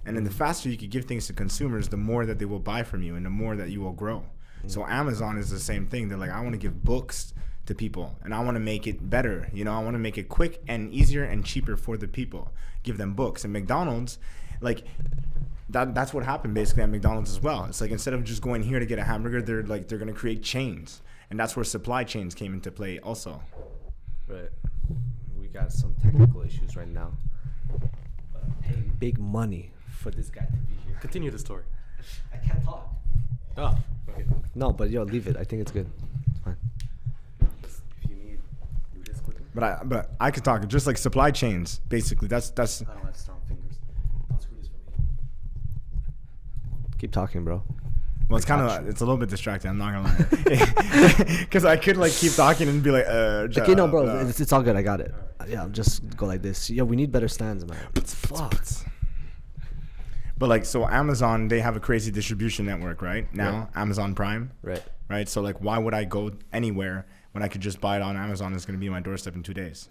And then the faster you could give things to consumers, the more that they will buy from you and the more that you will grow. So Amazon is the same thing. They're like, I want to give books to people and I want to make it better. You know, I want to make it quick and easier and cheaper for the people. Give them books. And McDonald's, like that's what happened basically at McDonald's as well. It's like instead of just going here to get a hamburger, they're going to create chains. And that's where supply chains came into play also. Right. We got some technical issues right now. Hey, big money for this guy to be here. Continue the story. I can't talk. Oh, okay. No, but yo, leave it. I think it's good. It's fine. If you need, do this quickly. But I could talk just like supply chains. Basically, that's. I don't have strong fingers. Don't screw this for me. Keep talking, bro. Well, it's it's a little bit distracting. I'm not gonna lie, because I could like keep talking and be like, okay, no, bro, it's all good. I got it. Yeah, just go like this. Yo, we need better stands, man. Fuck. But like, so Amazon, they have a crazy distribution network, right? Now, Amazon Prime. Right. So like, why would I go anywhere when I could just buy it on Amazon? It's going to be on my doorstep in 2 days.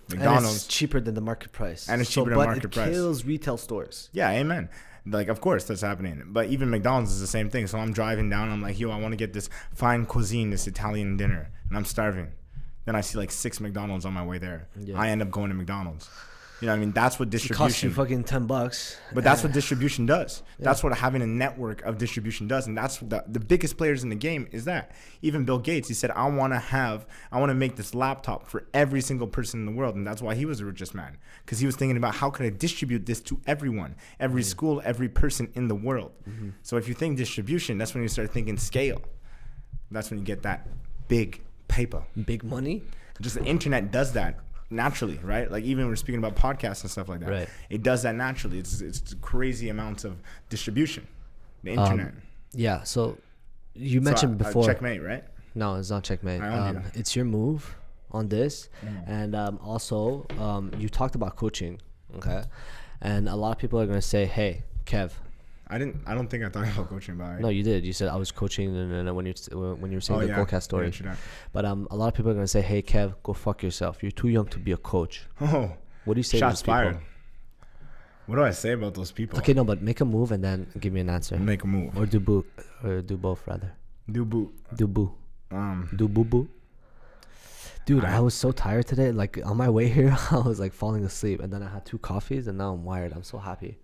McDonald's. And it's cheaper than the market price. And it's cheaper than market price. But it kills retail stores. Yeah, amen. Like, of course, that's happening. But even McDonald's is the same thing. So I'm driving down. I'm like, yo, I want to get this fine cuisine, this Italian dinner. And I'm starving. Then I see like 6 McDonald's on my way there. Yeah. I end up going to McDonald's. You know what I mean? That's what distribution... It costs you fucking $10. But that's what distribution does. Yeah. That's what having a network of distribution does. And that's the biggest players in the game is that. Even Bill Gates, he said, I want to make this laptop for every single person in the world. And that's why he was the richest man. Because he was thinking about how could I distribute this to everyone, every school, every person in the world. So if you think distribution, that's when you start thinking scale. That's when you get that big paper. Big money? Just the internet does that. Naturally, right? Like even we're speaking about podcasts and stuff like that. Right. It does that naturally. It's crazy amounts of distribution. The internet. Yeah. So you mentioned before. Checkmate, right? No, it's not checkmate. It's your move on this, and also you talked about coaching, okay? And a lot of people are gonna say, "Hey, Kev." I don't think I talked about coaching, but no, you did. You said I was coaching, and when you were saying the Goalcast story. Yeah, but a lot of people are gonna say, "Hey, Kev, go fuck yourself. You're too young to be a coach." Oh, what do you say? Shots to those people? fired. What do I say about those people? Okay, no, but make a move and then give me an answer. Make a move, or do both rather. Do boo. Do boo. Do boo boo. Dude, I was so tired today. Like on my way here, I was like falling asleep, and then I had 2 coffees, and now I'm wired. I'm so happy.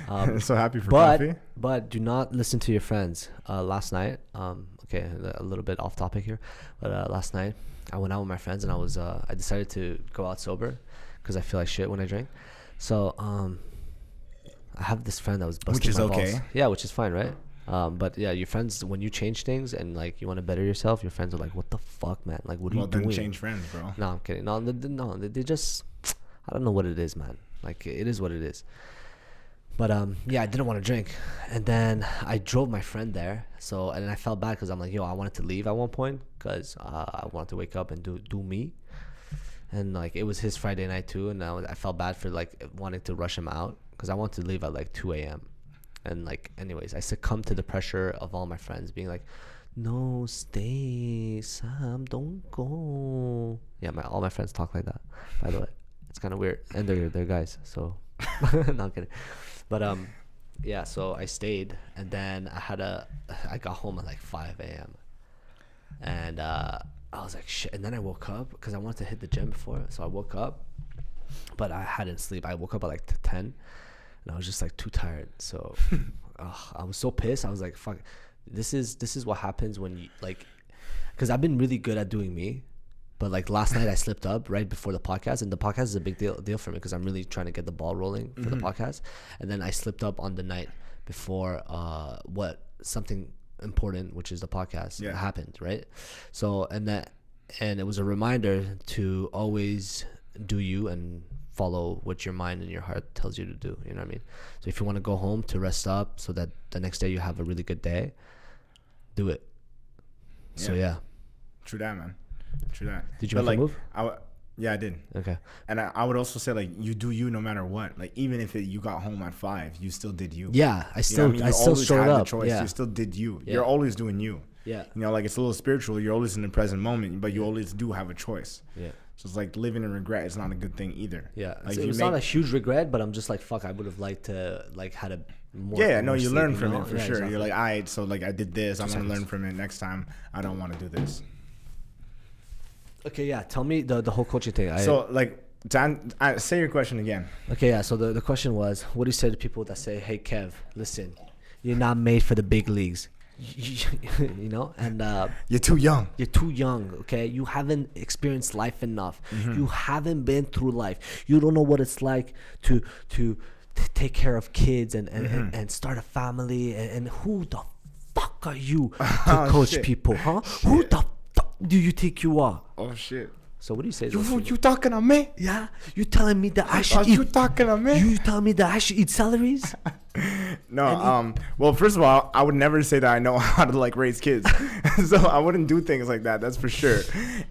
I'm so happy for coffee. But do not listen to your friends. Last night, okay, a little bit off topic here, but last night I went out with my friends, and I decided to go out sober because I feel like shit when I drink. So I have this friend that was busting Which is my okay. balls. Yeah, which is fine, right? But yeah, your friends, when you change things and like you want to better yourself, your friends are like, "What the fuck, man? Like, what are you doing?" Then change friends, bro. No, I'm kidding. No, they just, I don't know what it is, man. Like, it is what it is. But yeah, I didn't want to drink, and then I drove my friend there. So, and I felt bad because I'm like, yo, I wanted to leave at one point because I wanted to wake up and do me, and like it was his Friday night too, and I felt bad for like wanting to rush him out because I wanted to leave at like 2 a.m. And like, anyways, I succumbed to the pressure of all my friends being like, "No, stay, Sam, don't go." Yeah, all my friends talk like that. By the way, it's kind of weird, and they're guys, so not kidding. But yeah, so I stayed, and then I got home at like 5 a.m. and I was like, shit. And then I woke up because I wanted to hit the gym before, so I woke up, but I hadn't sleep. I woke up at like 10, and I was just like too tired. So I was so pissed. I was like, fuck, this is what happens when you like, because I've been really good at doing me. But like last night I slipped up right before the podcast, and the podcast is a big deal for me because I'm really trying to get the ball rolling for the podcast. And then I slipped up on the night before something important, which is the podcast, happened, right? So and it was a reminder to always do you and follow what your mind and your heart tells you to do. You know what I mean? So if you want to go home to rest up so that the next day you have a really good day, do it. Yeah. So yeah. True that, man. True that. Did you make a move? Yeah, I did. Okay. And I would also say, like, you do you no matter what. Like, even if you got home at 5, you still did you. Yeah, I still showed up. Yeah. You still did you. Yeah. You're always doing you. Yeah. You know, like, it's a little spiritual. You're always in the present moment, but you always do have a choice. Yeah. So it's like living in regret is not a good thing either. Yeah. Like, It was not a huge regret, but I'm just like, fuck, I would have liked to, like, had a more. Yeah, no, more you sleep, learn from know? it for Yeah, sure. exactly. You're like, all right, so, like, I did this. I'm going to seconds. learn from it next time. I don't want to do this. Okay, yeah. Tell me the whole coaching thing. So, like, Dan, say your question again. Okay, yeah. So the question was, what do you say to people that say, "Hey, Kev, listen, you're not made for the big leagues," you know, and You're too young. you're too young. Okay, you haven't experienced life enough. You haven't been through life. You don't know what it's like to take care of kids and start a family. And who the fuck are you to coach shit. people, huh? Who the fuck do you think you are? Oh, shit. So what do you say to those people? You talking to me? Yeah, you telling me that I should Are eat? you talking to me? You telling me that I should eat celeries? No, well, first of all, I would never say that I know how to like raise kids. So I wouldn't do things like that. That's for sure.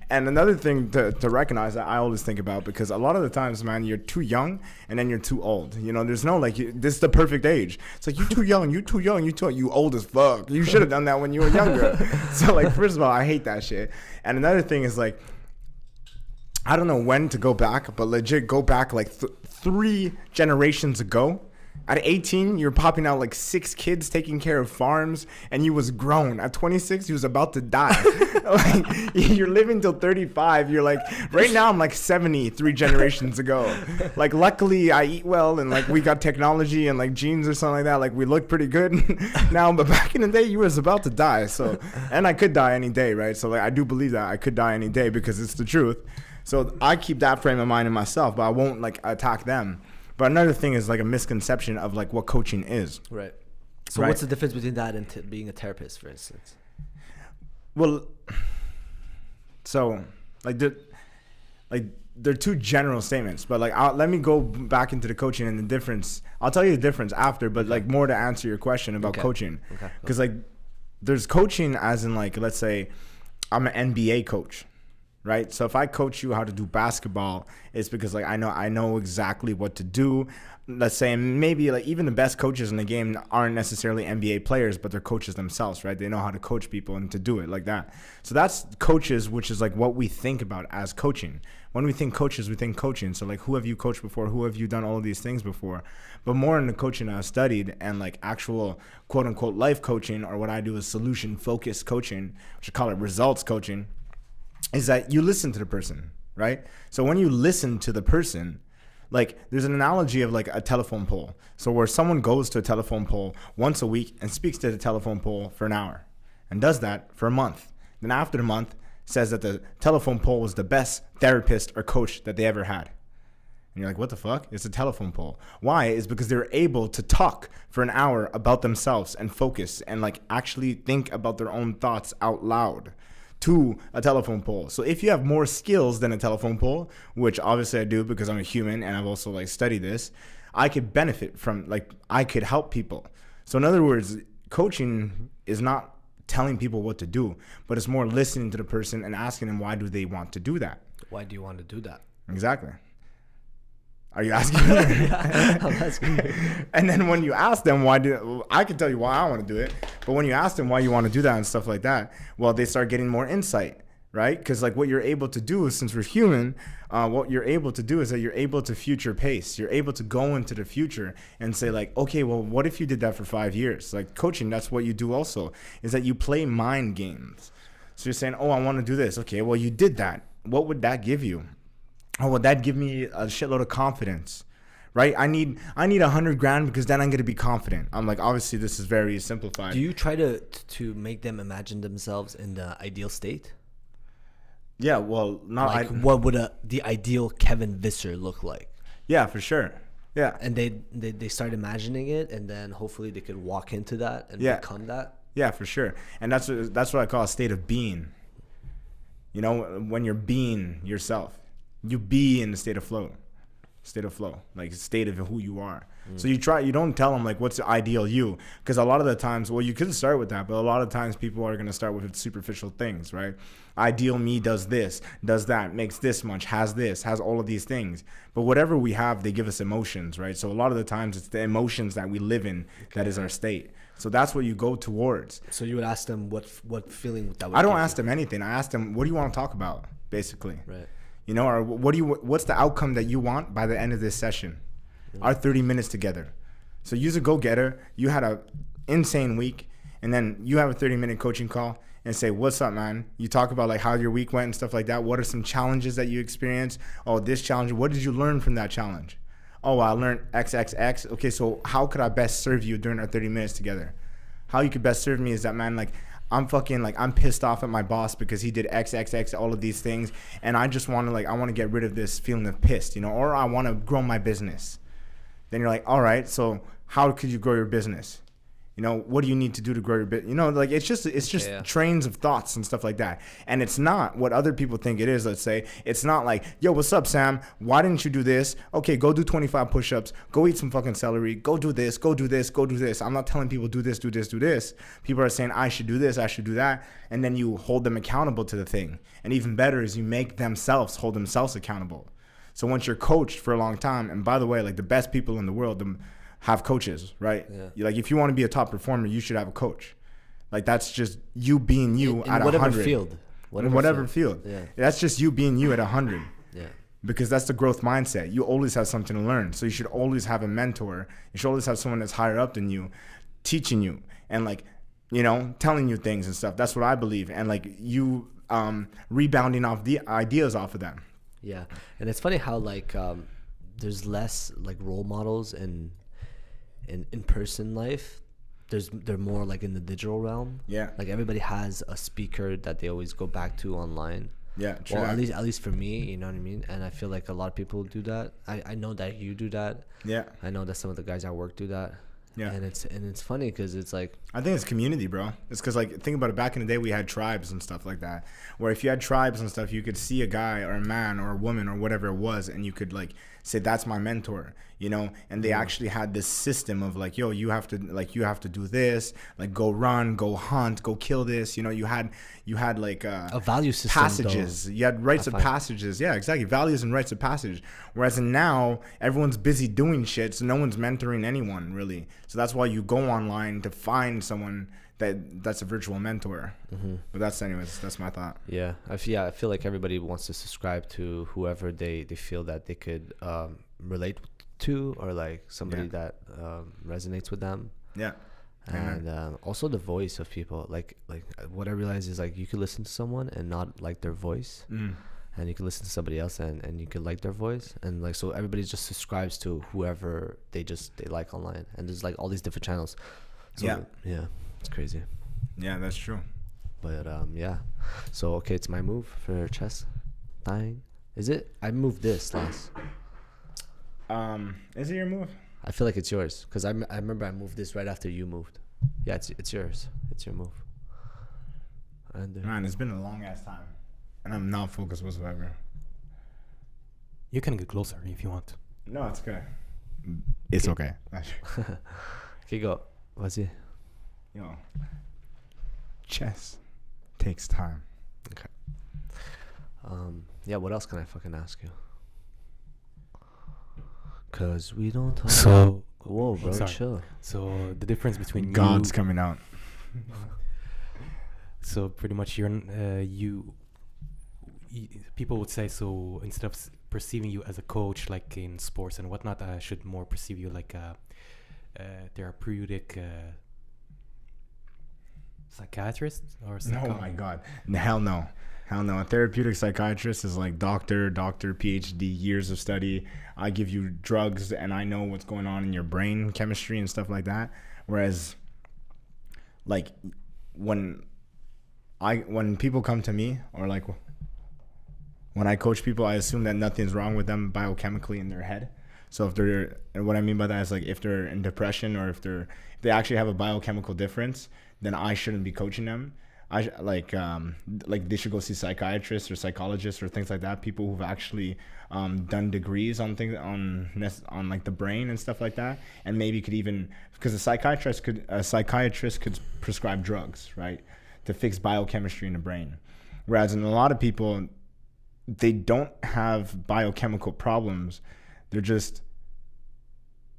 And another thing to recognize that I always think about, because a lot of the times, man, you're too young and then you're too old. You know, there's no like, this is the perfect age. It's like, you're too young, you old as fuck. You should have done that when you were younger. So like, first of all, I hate that shit. And another thing is like, I don't know when to go back, but legit go back like 3 generations ago. At 18, you're popping out like 6 kids taking care of farms, and you was grown. At 26, you was about to die. Like, you're living till 35. You're like, right now I'm like 70 3 generations ago. Like, luckily I eat well, and like we got technology and like genes or something like that. Like, we look pretty good now, but back in the day you was about to die. So, and I could die any day, right? So like, I do believe that I could die any day because it's the truth. So I keep that frame of mind in myself, but I won't like attack them. But another thing is like a misconception of like what coaching is. Right. So Right. what's the difference between that and being a therapist, for instance? Well, so like they're 2 general statements, but like let me go back into the coaching and the difference. I'll tell you the difference after, but like more to answer your question about coaching. Okay. Because like there's coaching as in like, let's say I'm an NBA coach. Right. So if I coach you how to do basketball, it's because like I know exactly what to do. Let's say maybe like even the best coaches in the game aren't necessarily NBA players, but they're coaches themselves. Right. They know how to coach people and to do it like that. So that's coaches, which is like what we think about as coaching. When we think coaches, we think coaching. So like, who have you coached before? Who have you done all of these things before? But more in the coaching I've studied and like actual quote unquote life coaching, or what I do is solution focused coaching, which I call it results coaching. is that you listen to the person, right? So when you listen to the person, like there's an analogy of like a telephone pole. So where someone goes to a telephone pole once a week and speaks to the telephone pole for an hour and does that for a month. Then after the month says that the telephone pole was the best therapist or coach that they ever had. And you're like, what the fuck? It's a telephone pole. Why? Is because they're able to talk for an hour about themselves and focus and like actually think about their own thoughts out loud to a telephone pole. So if you have more skills than a telephone pole, which obviously I do because I'm a human and I've also like studied this, I could benefit from, like, I could help people. So in other words, coaching is not telling people what to do, but it's more listening to the person and asking them, why do they want to do that? Why do you want to do that? Exactly. Are you asking? Yeah, I'm asking you. And then when you ask them I can tell you why I want to do it, but when you ask them why you want to do that and stuff like that, well, they start getting more insight, right? Because like what you're able to do is, since we're human, what you're able to do is that you're able to future pace. You're able to go into the future and say like, okay, well, what if you did that for 5 years? Like coaching, that's what you do also, is that you play mind games. So you're saying, oh, I want to do this. Okay, well, you did that. What would that give you? Oh, well, that'd give me a shitload of confidence, right? I need 100 grand because then I'm going to be confident. I'm like, obviously this is very simplified. Do you try to make them imagine themselves in the ideal state? Yeah, well, not what would the ideal Kevin Visser look like? Yeah, for sure. Yeah. And they start imagining it, and then hopefully they could walk into that and become that. Yeah, for sure. And that's what I call a state of being. You know, when you're being yourself. You be in the state of flow, like state of who you are. So you don't tell them like what's the ideal you, because a lot of the times, well, you can start with that, but a lot of times people are going to start with superficial things, right? Ideal me does this, does that, makes this much, has all of these things. But whatever we have, they give us emotions, right? So a lot of the times it's the emotions that we live in that is our state. So that's what you go towards. So you would ask them what feeling that would I don't ask them anything. I ask them, what do you want to talk about, basically? Right. You know, or what's the outcome that you want by the end of this session? Our 30 minutes together. So you're a go-getter. You had a insane week, and then you have a 30-minute coaching call and say, what's up, man? You talk about like how your week went and stuff like that. What are some challenges that you experienced? Oh, this challenge. What did you learn from that challenge? Oh, I learned XXX. Okay, so how could I best serve you during our 30 minutes together? How you could best serve me is that, man, like, I'm pissed off at my boss because he did XXX, all of these things. And I just want to I want to get rid of this feeling of pissed, you know, or I want to grow my business. Then you're like, all right, so how could you grow your business? You know, what do you need to do to grow your business? You know, like it's just trains of thoughts and stuff like that. And it's not what other people think it is, let's say. It's not like, yo, what's up, Sam? Why didn't you do this? Okay, go do 25 push-ups. Go eat some fucking celery. Go do this. Go do this. Go do this. I'm not telling people do this, do this, do this. People are saying, I should do this. I should do that. And then you hold them accountable to the thing. And even better is you make themselves hold themselves accountable. So once you're coached for a long time, and by the way, like the best people in the world, have coaches, right? Yeah. Like if you want to be a top performer, you should have a coach. Like that's just you being you at 100. Whatever field. Yeah. That's just you being you at 100. Yeah. Because that's the growth mindset. You always have something to learn. So you should always have a mentor. You should always have someone that's higher up than you, teaching you and like, you know, telling you things and stuff. That's what I believe. And like you rebounding off the ideas off of them. Yeah. And it's funny how like there's less like role models in in-person life. They're more like in the digital realm. Yeah. Like everybody has a speaker that they always go back to online. Yeah, true. Well, at least for me, you know what I mean? And I feel like a lot of people do that. I know that you do that. Yeah. I know that some of the guys at work do that. Yeah. And it's funny because it's like, I think it's community, bro. It's because like think about it. Back in the day, we had tribes and stuff like that. Where if you had tribes and stuff, you could see a guy or a man or a woman or whatever it was, and you could like say that's my mentor, you know. And they actually had this system of like, yo, you have to do this, like go run, go hunt, go kill this. You know, you had like a value system. Passages. You had rites of passages. Yeah, exactly. Values and rites of passage. Whereas now everyone's busy doing shit, so no one's mentoring anyone really. So that's why you go online to find someone that's a virtual mentor. Mm-hmm. But that's my thought. Yeah, I feel like everybody wants to subscribe to whoever they feel that they could relate to, or like somebody that resonates with them. Yeah. And also the voice of people. Like what I realized is like you could listen to someone and not like their voice. And you can listen to somebody else and you can like their voice, and like so everybody just subscribes to whoever they like online, and there's like all these different channels. So, yeah, it's crazy. Yeah, that's true. But yeah, so okay, it's my move for chess. Dying, is it? I moved this last. Is it your move? I feel like it's yours because I remember I moved this right after you moved. Yeah, it's yours. It's your move. And Man, it's been a long ass time. And I'm not focused whatsoever. You can get closer if you want. No, it's good. It's okay. Okay, go. What's it? Yo, chess takes time. Okay. Yeah, what else can I fucking ask you? Cause we don't talk. So, whoa, bro, sorry. chill. So the difference between God's coming out. So pretty much people would say, so instead of perceiving you as a coach like in sports and whatnot, I should more perceive you like a therapeutic psychiatrist or Oh my God. Hell no. A therapeutic psychiatrist is like doctor, PhD, years of study. I give you drugs and I know what's going on in your brain, chemistry and stuff like that. Whereas like when people come to me, or like when I coach people, I assume that nothing's wrong with them biochemically in their head. So if they're, and what I mean by that is like if they're in depression or if they actually have a biochemical difference, then I shouldn't be coaching them. Like they should go see psychiatrists or psychologists or things like that. People who've actually done degrees on things on like the brain and stuff like that, and maybe could even, because a psychiatrist could prescribe drugs, right, to fix biochemistry in the brain. Whereas in a lot of people, they don't have biochemical problems. They just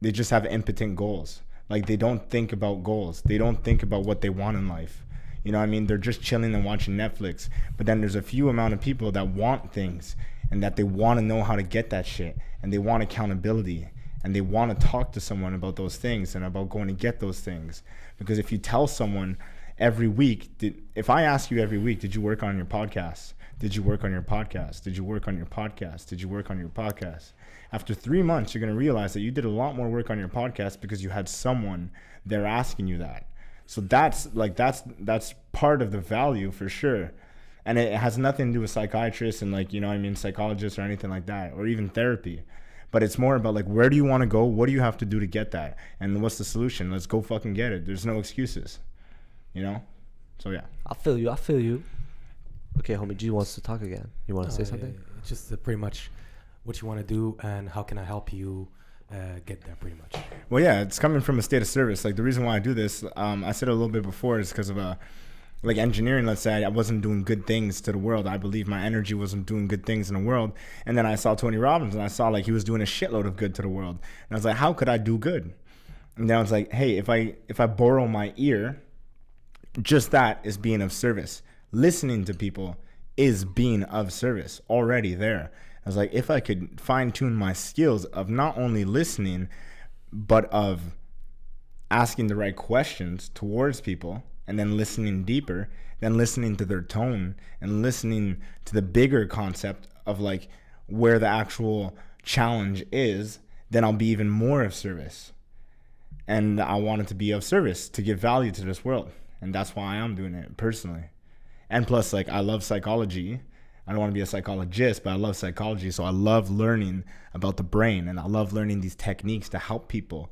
have impotent goals. Like they don't think about goals. They don't think about what they want in life. You know what I mean? They're just chilling and watching Netflix. But then there's a few amount of people that want things and that they want to know how to get that shit, and they want accountability, and they want to talk to someone about those things and about going to get those things. Because if you tell someone every week, if I ask you every week, did you work on your podcast? Did you work on your podcast? Did you work on your podcast? Did you work on your podcast? After 3 months, you're going to realize that you did a lot more work on your podcast because you had someone there asking you that. So that's part of the value for sure. And it has nothing to do with psychiatrists and like, you know what I mean, psychologists or anything like that, or even therapy. But it's more about like, where do you want to go? What do you have to do to get that? And what's the solution? Let's go fucking get it. There's no excuses, you know? So yeah. I feel you. Okay, homie G wants to talk again. You want to say something? It's just pretty much what you want to do and how can I help you get there pretty much. Well, yeah, it's coming from a state of service. Like the reason why I do this, I said it a little bit before, is because of like engineering. Let's say I wasn't doing good things to the world. I believe my energy wasn't doing good things in the world. And then I saw Tony Robbins and I saw like he was doing a shitload of good to the world. And I was like, how could I do good? And then I was like, hey, if I borrow my ear, just that is being of service. Listening to people is being of service already there. I was like, if I could fine tune my skills of not only listening, but of asking the right questions towards people, and then listening deeper, then listening to their tone and listening to the bigger concept of like where the actual challenge is, then I'll be even more of service. And I wanted to be of service, to give value to this world. And that's why I'm doing it personally. And plus, like, I love psychology. I don't want to be a psychologist, but I love psychology. So I love learning about the brain, and I love learning these techniques to help people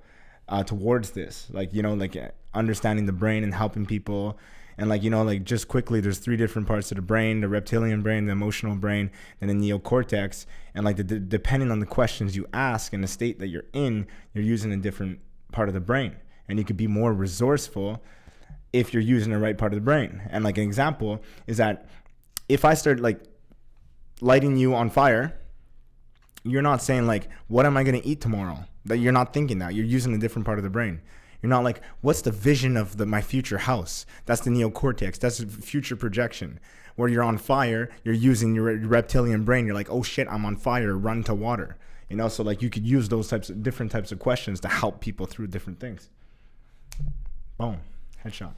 towards this. Like, you know, like understanding the brain and helping people. And like, you know, like just quickly, there's 3 different parts of the brain: the reptilian brain, the emotional brain, and the neocortex. And like depending on the questions you ask and the state that you're in, you're using a different part of the brain. And you could be more resourceful if you're using the right part of the brain. And like an example is that if I start like lighting you on fire, you're not saying like, what am I going to eat tomorrow? That you're not thinking that. You're using a different part of the brain. You're not like, what's the vision of my future house? That's the neocortex. That's the future projection. Where you're on fire, you're using your reptilian brain. You're like, oh shit, I'm on fire, run to water. You know, so like you could use those different types of questions to help people through different things. Boom. Headshot.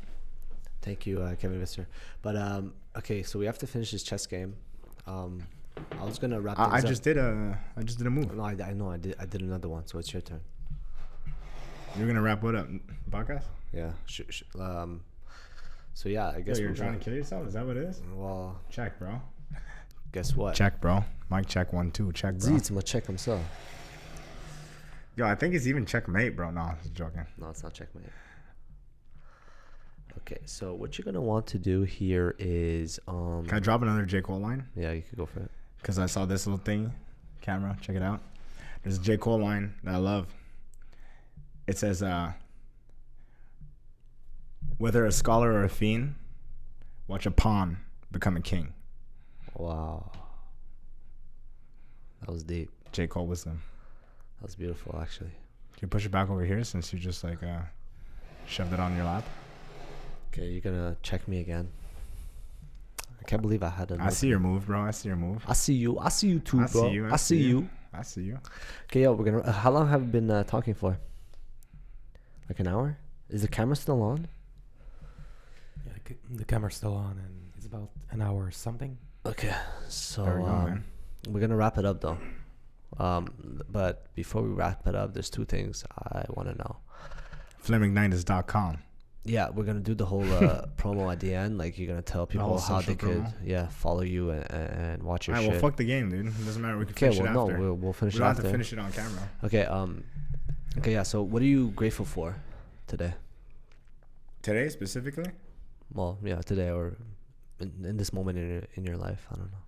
Thank you, Kevin Visser. But okay, so we have to finish this chess game. I was gonna wrap things I up. just did a move. No, I know. I did another one. So it's your turn. You're gonna wrap what up? Podcast? Yeah. So yeah, I guess You're trying to kill yourself? Is that what it is? Well, Check, bro. guess what? Check, bro. Mic check 1 2. Check, bro. It's my check himself. Yo, I think it's even checkmate, bro. No, I'm just joking. No, it's not checkmate. Okay, so what you're gonna want to do here is Can I drop another J. Cole line? yeah, you could go for it. Because I saw this little thing. Camera, check it out. There's a J. Cole line that I love. It says, whether a scholar or a fiend, watch a pawn become a king. Wow, that was deep. J. Cole wisdom. That was beautiful, actually. Can you push it back over here since you just like shoved it on your lap? Okay, you're gonna check me again. I can't believe I had a. I see your move, bro. I see your move. I see you. I see you too, I bro. see you. I see you. I see you. Okay, yo, we're gonna. How long have we been talking for? Like an hour? Is the camera still on? Yeah, the camera's still on, and it's about an hour or something. Okay, so There we go, man. we're gonna wrap it up though. But before we wrap it up, there's two things I want to know. FlameIgniters.com. Yeah, we're gonna do the whole promo at the end. Like you're gonna tell people whole how they social could, promo? follow you and watch your All right, shit. well, fuck the game, dude. It doesn't matter. We can Okay, finish well, it no, after. we'll finish We it don't have after. to finish it on camera. Okay, okay, yeah. So, what are you grateful for today? Today, specifically? Well, yeah, today or in this moment in your life. I don't know.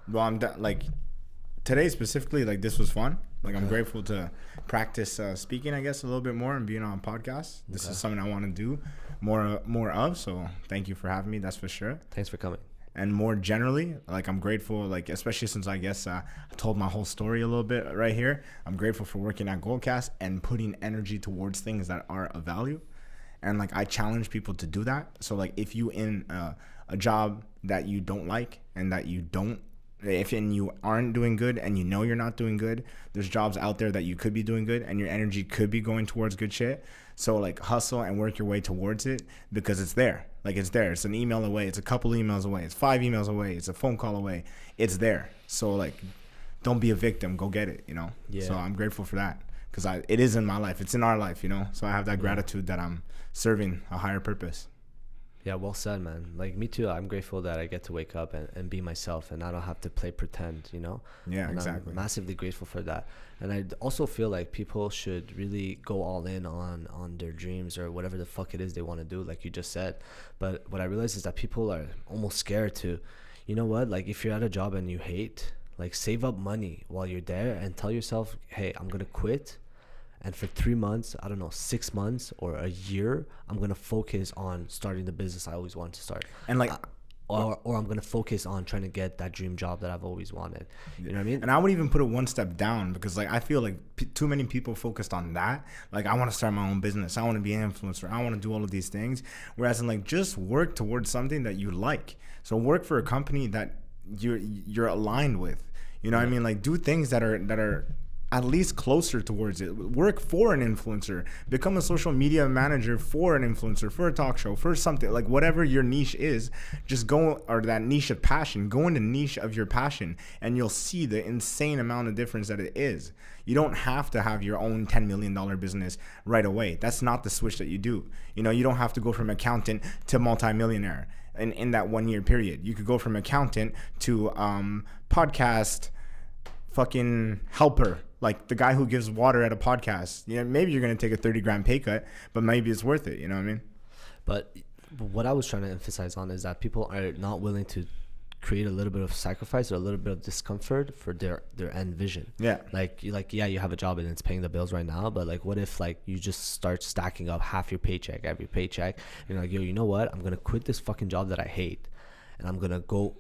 Well, like, today specifically, like, this was fun. Like, I'm grateful to practice speaking, I guess, a little bit more and being on podcasts. This is something I want to do more of. So, thank you for having me. That's for sure. Thanks for coming. And more generally, like, I'm grateful, like, especially since I guess I told my whole story a little bit right here. I'm grateful for working at Goldcast and putting energy towards things that are of value. And, like, I challenge people to do that. So, like, if you in a job that you don't like and that you don't, if you aren't doing good and you know you're not doing good, there's jobs out there that you could be doing good and your energy could be going towards good shit. So, like, hustle and work your way towards it because it's there. Like, it's there. It's an email away. It's a couple emails away. It's 5 emails away. It's a phone call away. It's there. So, like, don't be a victim. Go get it, you know? Yeah. So I'm grateful for that because it is in my life. It's in our life, you know? So I have that gratitude that I'm serving a higher purpose. Yeah, well said, man. Like me too. I'm grateful that I get to wake up and be myself and I don't have to play pretend, you know? Yeah, And exactly. I'm massively grateful for that. And I also feel like people should really go all in on their dreams or whatever the fuck it is they want to do, like you just said. But what I realize is that people are almost scared to, you know what? Like if you're at a job and you hate, like save up money while you're there and tell yourself, hey, I'm going to quit. And for 3 months, I don't know, 6 months or a year, I'm going to focus on starting the business I always wanted to start. And, like, or I'm going to focus on trying to get that dream job that I've always wanted. You know what I mean? And I would even put it one step down because, like, I feel like too many people focused on that. Like, I want to start my own business. I want to be an influencer. I want to do all of these things. Whereas, in, like, just work towards something that you like. So work for a company that you're aligned with. You know what I mean? Like, do things that are at least closer towards it. Work for an influencer. Become a social media manager for an influencer, for a talk show, for something. Like whatever your niche is, just go, or that niche of passion, go into niche of your passion and you'll see the insane amount of difference that it is. You don't have to have your own $10 million business right away. That's not the switch that you do. You know, you don't have to go from accountant to multimillionaire in that 1 year period. You could go from accountant to podcast fucking helper, like the guy who gives water at a podcast. You know, maybe you're gonna take a 30 grand pay cut, but maybe it's worth it. You know what I mean? But what I was trying to emphasize on is that people are not willing to create a little bit of sacrifice or a little bit of discomfort for their end vision. Yeah. Like you have a job and it's paying the bills right now, but like what if like you just start stacking up half your paycheck, every paycheck, and you're like, yo, you know what? I'm gonna quit this fucking job that I hate and I'm gonna go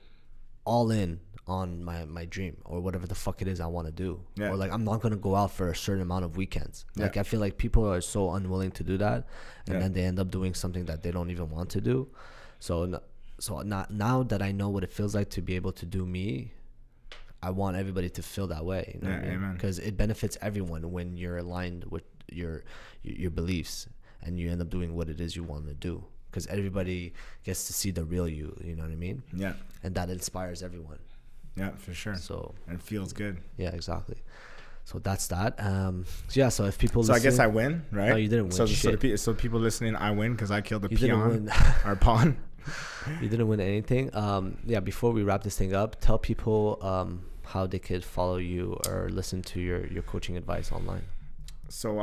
all in on my dream or whatever the fuck it is I want to do. Yeah. Or like I'm not going to go out for a certain amount of weekends. Yeah. Like I feel like people are so unwilling to do that and Yeah. then they end up doing something that they don't even want to do. So not now that I know what it feels like to be able to do me, I want everybody to feel that way, you know Yeah, what I mean? amen. Because it benefits everyone when you're aligned with your beliefs. and you end up doing what it is you want to do, because everybody gets to see the real you. You know what I mean? Yeah. And that inspires everyone. Yeah, for sure. So and it feels good. yeah, exactly. So that's that. So if people. So I guess I win, right? No, you didn't win. So people listening, I win because I killed the You didn't peon win. or pawn. You didn't win anything. Before we wrap this thing up, tell people how they could follow you or listen to your coaching advice online. So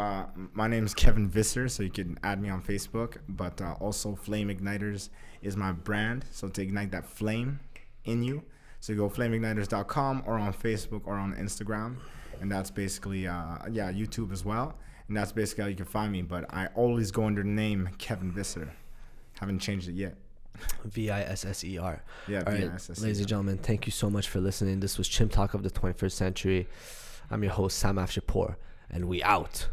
my name is Kevin Visser, so you can add me on Facebook. But also Flame Igniters is my brand. So to ignite that flame in you, so you go flameigniters.com or on Facebook or on Instagram. And that's basically, YouTube as well. And that's basically how you can find me. But I always go under the name Kevin Visser. Haven't changed it yet. Visser. Yeah, All right, Visser. ladies and gentlemen, thank you so much for listening. This was Chimp Talk of the 21st Century. I'm your host, Sam Afshinpour, and we out.